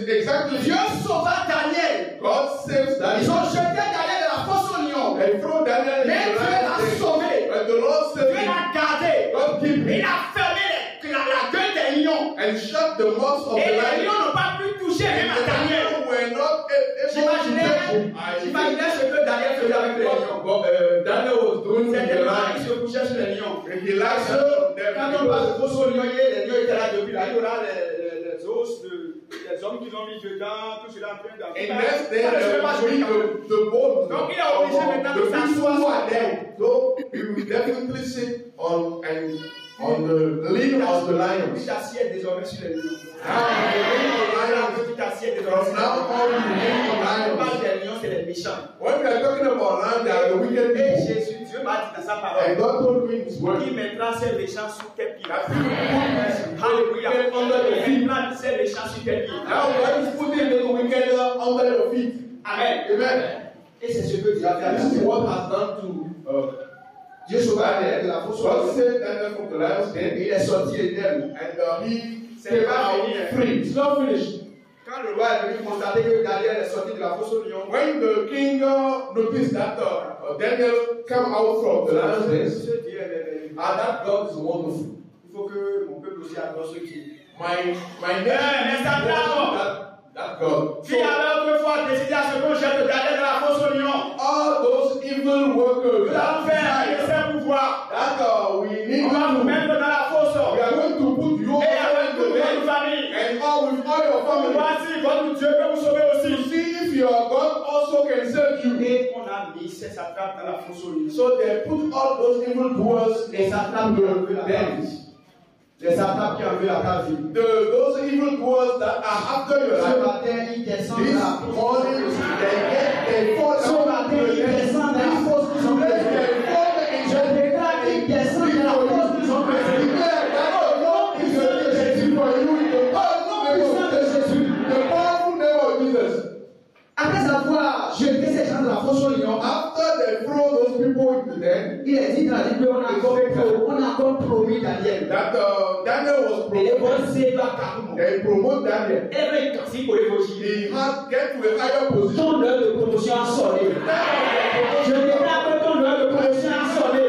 [SPEAKER 3] exactly
[SPEAKER 2] Dieu sauva Daniel.
[SPEAKER 3] God saves
[SPEAKER 2] Ils
[SPEAKER 3] Daniel
[SPEAKER 2] ont jeté Daniel dans la fosse au lion.
[SPEAKER 3] and throw Daniel
[SPEAKER 2] Mais
[SPEAKER 3] into
[SPEAKER 2] Dieu
[SPEAKER 3] the
[SPEAKER 2] l'a
[SPEAKER 3] lion's den.
[SPEAKER 2] sauvé.
[SPEAKER 3] But the Lord
[SPEAKER 2] Dieu
[SPEAKER 3] saved him.
[SPEAKER 2] l'a gardé.
[SPEAKER 3] God keep
[SPEAKER 2] Il
[SPEAKER 3] him
[SPEAKER 2] a fermé la gueule des lions.
[SPEAKER 3] and shut the mouths of
[SPEAKER 2] Et
[SPEAKER 3] the
[SPEAKER 2] les
[SPEAKER 3] lions.
[SPEAKER 2] lions n'ont pas pu toucher même à
[SPEAKER 3] The
[SPEAKER 2] Daniel.
[SPEAKER 3] lions were not able to
[SPEAKER 2] J'imaginais ce que Daniel faisait avec les lions.
[SPEAKER 3] Daniel was doing with the
[SPEAKER 2] C'était il
[SPEAKER 3] lions.
[SPEAKER 2] se couchait sur les lions.
[SPEAKER 3] And he likes
[SPEAKER 2] Quand on parle de fosse au lion, les lions étaient là depuis là. Il y aura les os, les hommes qui l'ont mis dedans, tout cela en train
[SPEAKER 3] And
[SPEAKER 2] d'arriver.
[SPEAKER 3] next day, the bones.
[SPEAKER 2] Donc il a obligé maintenant de s'asseoir sur la terre.
[SPEAKER 3] So he will definitely sit on the lid of the lions.
[SPEAKER 2] Il s'assied désormais sur les lions.
[SPEAKER 3] From now on, we remain on
[SPEAKER 2] On parle
[SPEAKER 3] lions.
[SPEAKER 2] des lions, c'est les méchants.
[SPEAKER 3] When we are talking about lions, they are the wicked
[SPEAKER 2] Et
[SPEAKER 3] people.
[SPEAKER 2] Jésus, Dieu m'a dit dans sa
[SPEAKER 3] And
[SPEAKER 2] parole,
[SPEAKER 3] God told me in His word
[SPEAKER 2] il mettra ces méchants sous tes pieds.
[SPEAKER 3] that He will put
[SPEAKER 2] Alléluia.
[SPEAKER 3] the wicked under your feet.
[SPEAKER 2] Il mettra ces méchants sous tes pieds.
[SPEAKER 3] Now God is putting the wicked under your feet.
[SPEAKER 2] Amen.
[SPEAKER 3] Amen.
[SPEAKER 2] Et c'est ce que Dieu a fait.
[SPEAKER 3] This is what has done to
[SPEAKER 2] Dieu sauva de la fosse.
[SPEAKER 3] God saved Daniel from the lion's den,
[SPEAKER 2] Il est sorti éternel.
[SPEAKER 3] and He
[SPEAKER 2] C'est
[SPEAKER 3] came
[SPEAKER 2] pas
[SPEAKER 3] out
[SPEAKER 2] fini.
[SPEAKER 3] free. It's not finished.
[SPEAKER 2] Quand le roi est venu constater que Daniel est sorti de la fosse au lion,
[SPEAKER 3] When the king noticed that Daniel came out from the lion's den,
[SPEAKER 2] Dieu dit,
[SPEAKER 3] that God is wonderful.
[SPEAKER 2] il faut que mon peuple aussi adore ce qui.
[SPEAKER 3] My name that God.
[SPEAKER 2] Qui avait autrefois décidé à ce qu'on jette Daniel dans la fosse au lion,
[SPEAKER 3] All those evil workers
[SPEAKER 2] nous allons faire un essai pouvoir.
[SPEAKER 3] that we need
[SPEAKER 2] On va vous
[SPEAKER 3] to,
[SPEAKER 2] mettre dans la fosse.
[SPEAKER 3] we are going to put you
[SPEAKER 2] Et avec toute votre
[SPEAKER 3] all
[SPEAKER 2] famille.
[SPEAKER 3] and all with all your family
[SPEAKER 2] Voici, votre Dieu peut vous sauver
[SPEAKER 3] to
[SPEAKER 2] aussi.
[SPEAKER 3] see if your God also can save you.
[SPEAKER 2] Et on a mis ces satrapes dans la fosse au lion.
[SPEAKER 3] So they put all those evil doers
[SPEAKER 2] Les satrapes qui ont vu la ta vie. Les satrapes qui ont vu la ta vie.
[SPEAKER 3] those evil doers that are after your
[SPEAKER 2] Ce
[SPEAKER 3] life.
[SPEAKER 2] matin, ils descendent
[SPEAKER 3] This
[SPEAKER 2] dans la fosse.
[SPEAKER 3] morning they fall
[SPEAKER 2] Ce
[SPEAKER 3] down
[SPEAKER 2] matin,
[SPEAKER 3] to
[SPEAKER 2] ils
[SPEAKER 3] the earth.
[SPEAKER 2] descendent dans la fosse qu'ils ont faite.
[SPEAKER 3] They fall
[SPEAKER 2] Je déclare qu'ils descendent dans la fosse qu'ils ont faite.
[SPEAKER 3] declare that God is the Jésus for you in the powerful name of Jesus. The powerful name of Jesus.
[SPEAKER 2] Après avoir jeté ces gens dans la fosse au lion,
[SPEAKER 3] After they throw those people into them,
[SPEAKER 2] il est dit dans la Bible on a encore promis Daniel.
[SPEAKER 3] that Daniel was
[SPEAKER 2] Et les
[SPEAKER 3] promoted.
[SPEAKER 2] bonnes séries à Karumo.
[SPEAKER 3] They promote Daniel.
[SPEAKER 2] Every kasi pour l'évangile.
[SPEAKER 3] He had get to a higher position.
[SPEAKER 2] Ton heure de promotion a sonné. Je déclare que ton heure de promotion a sonné.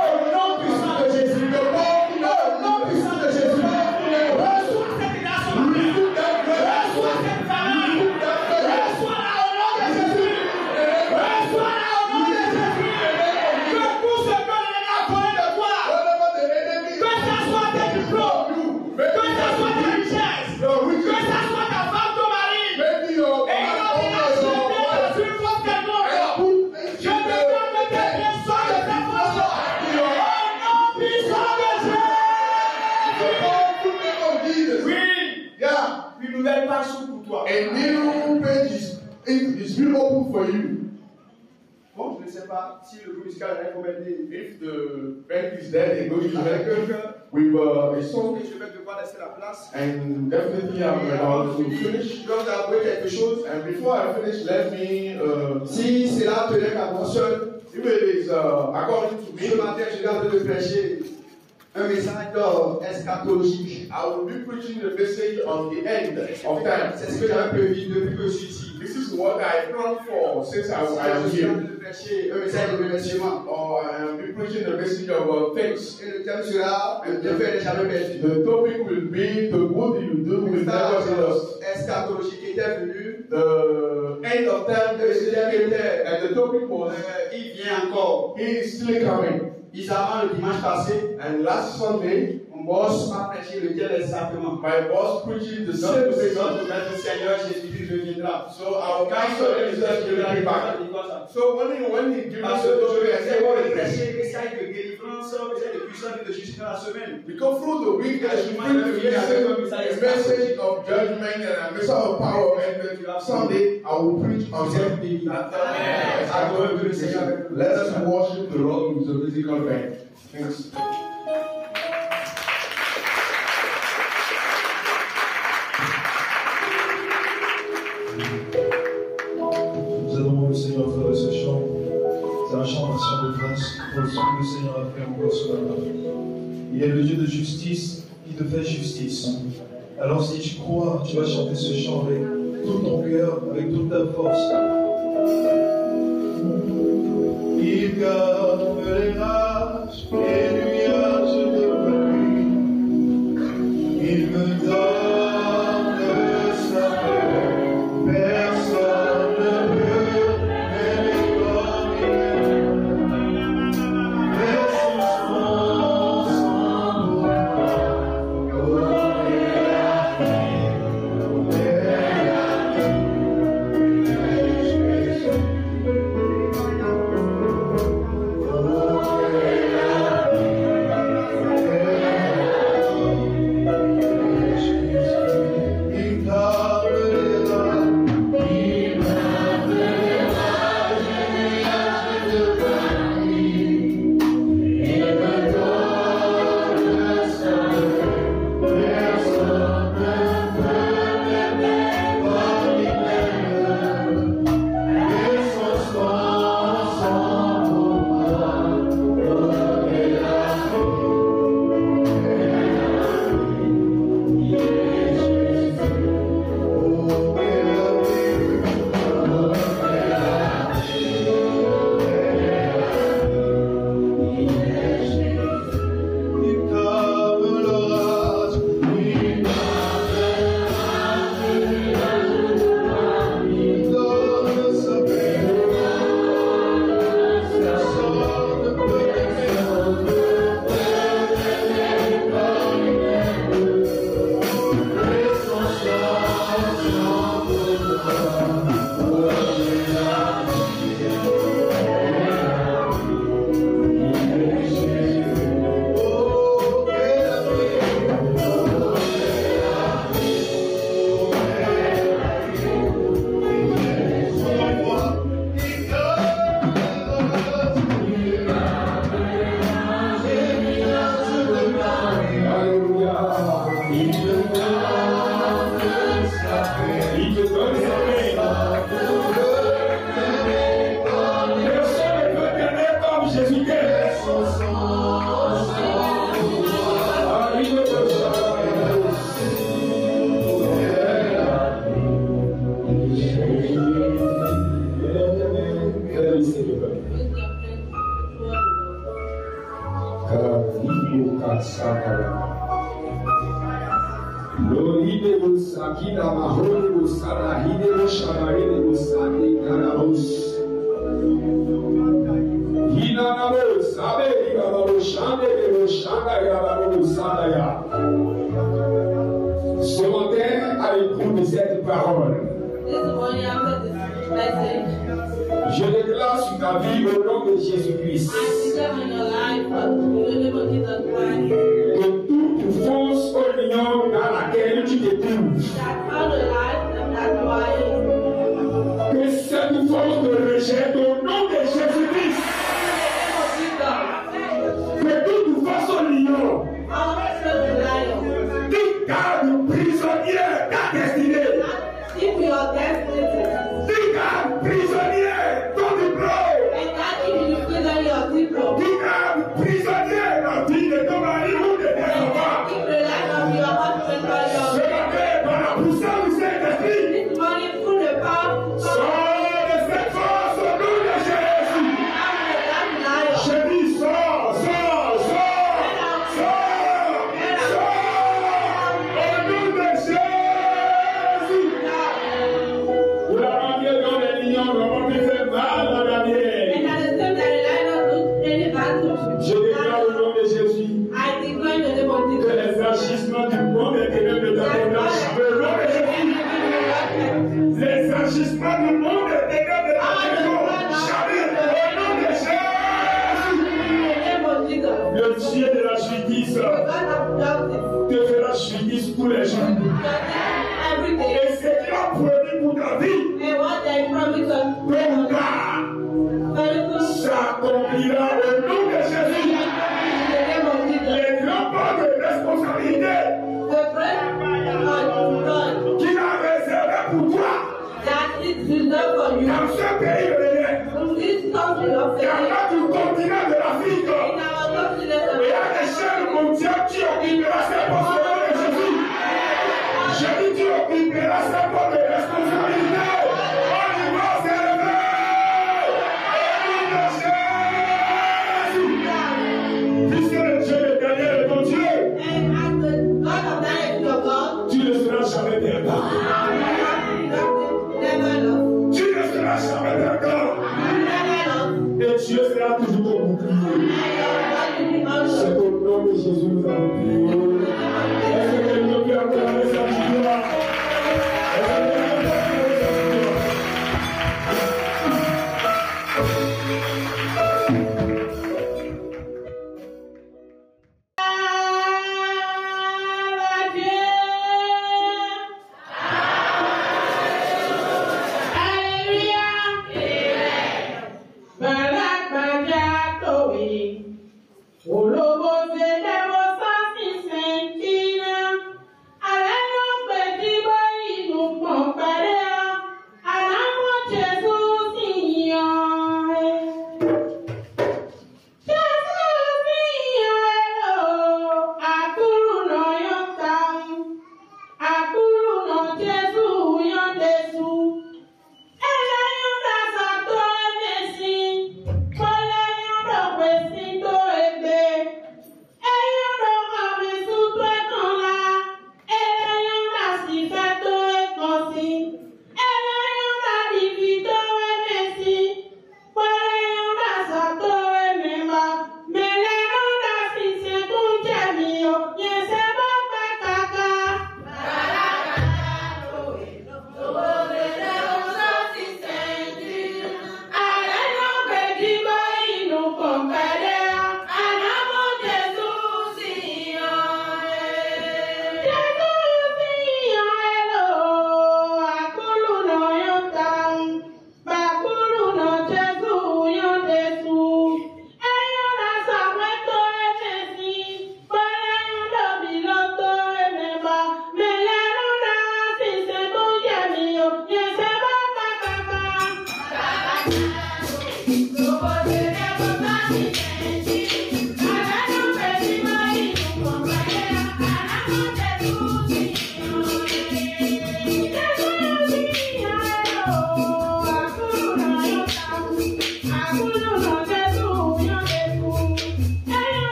[SPEAKER 2] Au nom puissant de Jésus. Au nom puissant de Jésus. Reçois cette grâce ce matin. Reçois cette famille. Reçois-la au nom de Jésus. Reçois-la au nom de Jésus. Que tout ce que l'ennemi a volé de toi,
[SPEAKER 3] Whatever the enemy
[SPEAKER 2] que ça soit tes diplômes, que ça soit tes richesses, que ça soit ta femme, ton mari,
[SPEAKER 3] maybe your
[SPEAKER 2] et il a déjà jeté sur votre quelconque. Je déclare que tes pieds sortent de cette fosse. Au nom puissant de Jésus. Oui,
[SPEAKER 3] Yeah,
[SPEAKER 2] une nouvelle page s'ouvre pour toi.
[SPEAKER 3] a new page is been open for you.
[SPEAKER 2] Bon, je ne sais pas si le groupe musical est recommandé.
[SPEAKER 3] If the bank is there, they go to the bank with a song,
[SPEAKER 2] Je vais devoir laisser la place.
[SPEAKER 3] and definitely I'm about to finish.
[SPEAKER 2] Je dois avouer quelque chose.
[SPEAKER 3] And before I finish, let me
[SPEAKER 2] Si cela tenait qu'à mon seul,
[SPEAKER 3] If it is according to me,
[SPEAKER 1] ce matin, je viens de te prêcher un message eschatologique.
[SPEAKER 3] I will be preaching the message on the end of time.
[SPEAKER 1] C'est ce que j'avais prévu depuis que je suis ici.
[SPEAKER 3] This is what I planned for since I am
[SPEAKER 1] Je viens
[SPEAKER 3] here.
[SPEAKER 1] de te prêcher un message de remerciement.
[SPEAKER 3] Or I will be preaching the message of thanks.
[SPEAKER 1] Et le thème sera le bienfait n'est jamais perdu.
[SPEAKER 3] The topic will be the good you do will never be lost.
[SPEAKER 1] Eschatologique était venu.
[SPEAKER 3] The end of time and the topic was
[SPEAKER 1] il vient encore.
[SPEAKER 3] he is still coming.
[SPEAKER 1] Bizarrement, le dimanche passé,
[SPEAKER 3] And last Sunday,
[SPEAKER 1] mon boss m'a prêché lequel exactement.
[SPEAKER 3] my boss preaching the same message.
[SPEAKER 1] Notre Seigneur Jésus-Christ reviendra.
[SPEAKER 3] So our pastor is going back. So when he gave us the story, I said, what is this?
[SPEAKER 1] Message de délivrance, message de puissance et de justice dans la semaine.
[SPEAKER 3] Because through the week, I should bring a message of judgment and a message of power. And Sunday, I will preach on that. Let us worship the Lord with the musical band. Thanks.
[SPEAKER 1] Nous adorons le Seigneur à travers ce chant. C'est un chant d'action de grâce pour ce que le Seigneur a fait encore ce matin. Il est le Dieu de justice qui te fait justice. Alors si tu crois, tu vas chanter ce chant avec tout ton cœur, avec toute ta force. Il calme les rages et nuages de pluie. Il me donne sa paix. Personne ne peut m'aimer comme il. Les souffrances sont pour moi.
[SPEAKER 2] Ce matin, à l'écoute de cette parole, je déclare sur ta vie au nom de Jésus-Christ que toute fausse opinion dans laquelle tu te trouves, que cette force te rejette au nom de Jésus-Christ, que toute fausse opinion qui garde prisonnier ta destinée, qui garde prisonnier ton diplôme, Dans ce pays de l'Est, dans notre continent de l'Afrique, il y a des chaînes mondiales qui occupera ces postes au nom de Jésus. Je dis qui occupera ces postes de responsabilité au niveau élevé. Puisque le Dieu éternel est ton Dieu, tu ne seras jamais perdant. Tu ne seras jamais perdant. Et Dieu sera toujours ton bouclier. C'est au nom de Jésus nous avons prié. Est-ce que quelqu'un peut acclamer sa victoire?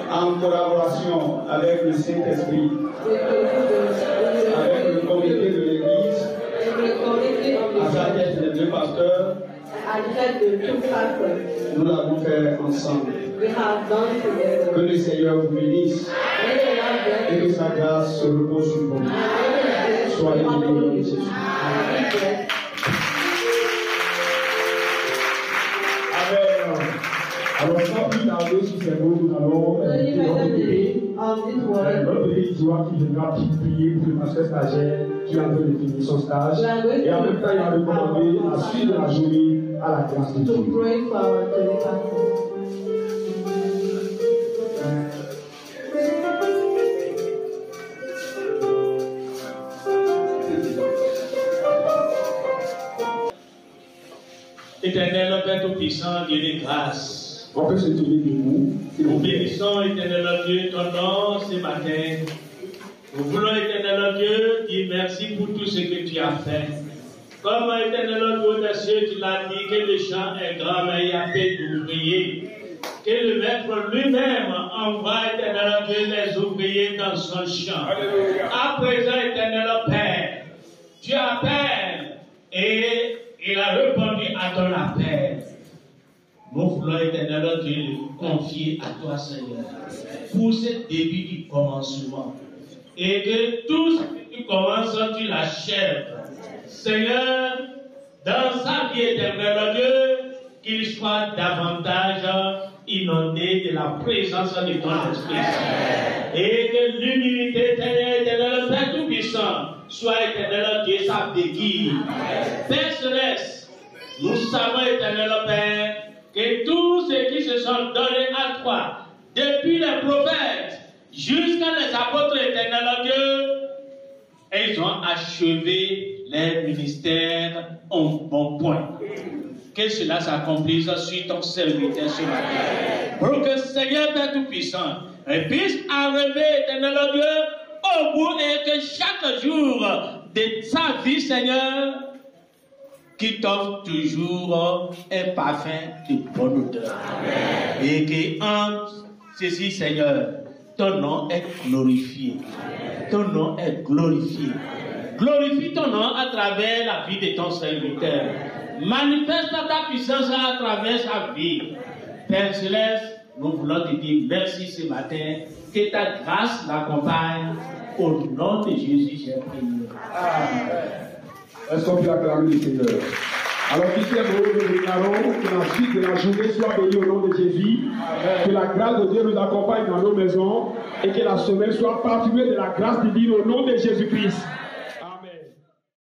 [SPEAKER 2] En collaboration avec le Saint-Esprit, avec le comité de l'Église, à sa tête des deux pasteurs, nous l'avons fait ensemble. Que le Seigneur vous bénisse et que sa grâce se repose sur vous. Soyez bénis, Jésus.
[SPEAKER 5] Alors, sans plus tarder sur ces mots, nous allons notre petit Joie qui viendra prier pour le pasteur stagiaire qui est en train de finir son stage. Et en même temps, il va recommander la suite de la journée à la grâce de Dieu.
[SPEAKER 6] Éternel Père Tout-Puissant, Dieu de grâce.
[SPEAKER 5] On peut se tenir debout.
[SPEAKER 6] Nous bénissons, éternel Dieu, ton nom ce matin. Nous voulons, éternel Dieu, dire merci pour tout ce que tu as fait. Comme éternel Dieu des cieux, tu l'as dit que le champ est grand, mais il y a peu d'ouvriers. Que le Maître lui-même envoie, éternel Dieu, les ouvriers dans son champ. À présent, éternel Père, tu appelles et il a répondu à ton appel. Nous voulons, éternel Dieu, confier à toi, Seigneur, pour ce début du commencement. Et que tout ce que tu commences, tu l'achèves. Seigneur, dans sa vie, éternel Dieu, qu'il soit davantage inondé de la présence de ton Esprit. Et que l'humilité, éternel Père Tout-Puissant, soit, éternel Dieu, sa béquille. Père Céleste, nous savons, éternel Père, que tous ceux qui se sont donnés à toi, depuis les prophètes jusqu'à les apôtres, éternel Dieu, et ils ont achevé leur ministère en bon point. Que cela s'accomplisse sur ton serviteur ce matin. Pour que Seigneur Père Tout-Puissant puisse arriver, éternel Dieu, au bout et que chaque jour de sa vie, Seigneur, qui t'offre toujours un parfum de bonne odeur. Amen. Et que en ceci, Seigneur, ton nom est glorifié. Amen. Ton nom est glorifié. Amen. Glorifie ton nom à travers la vie de ton serviteur. Manifeste ta puissance à travers sa vie. Père Céleste, nous voulons te dire merci ce matin. Que ta grâce l'accompagne. Au nom de Jésus, j'ai prié.
[SPEAKER 2] Amen. Est-ce qu'on peut acclamer le Seigneur? Alors, ici, nous déclarons que la suite de la journée soit bénie au nom de Jésus. Amen. Que la grâce de Dieu nous accompagne dans nos maisons et que la semaine soit parfumée de la grâce divine au nom de Jésus-Christ.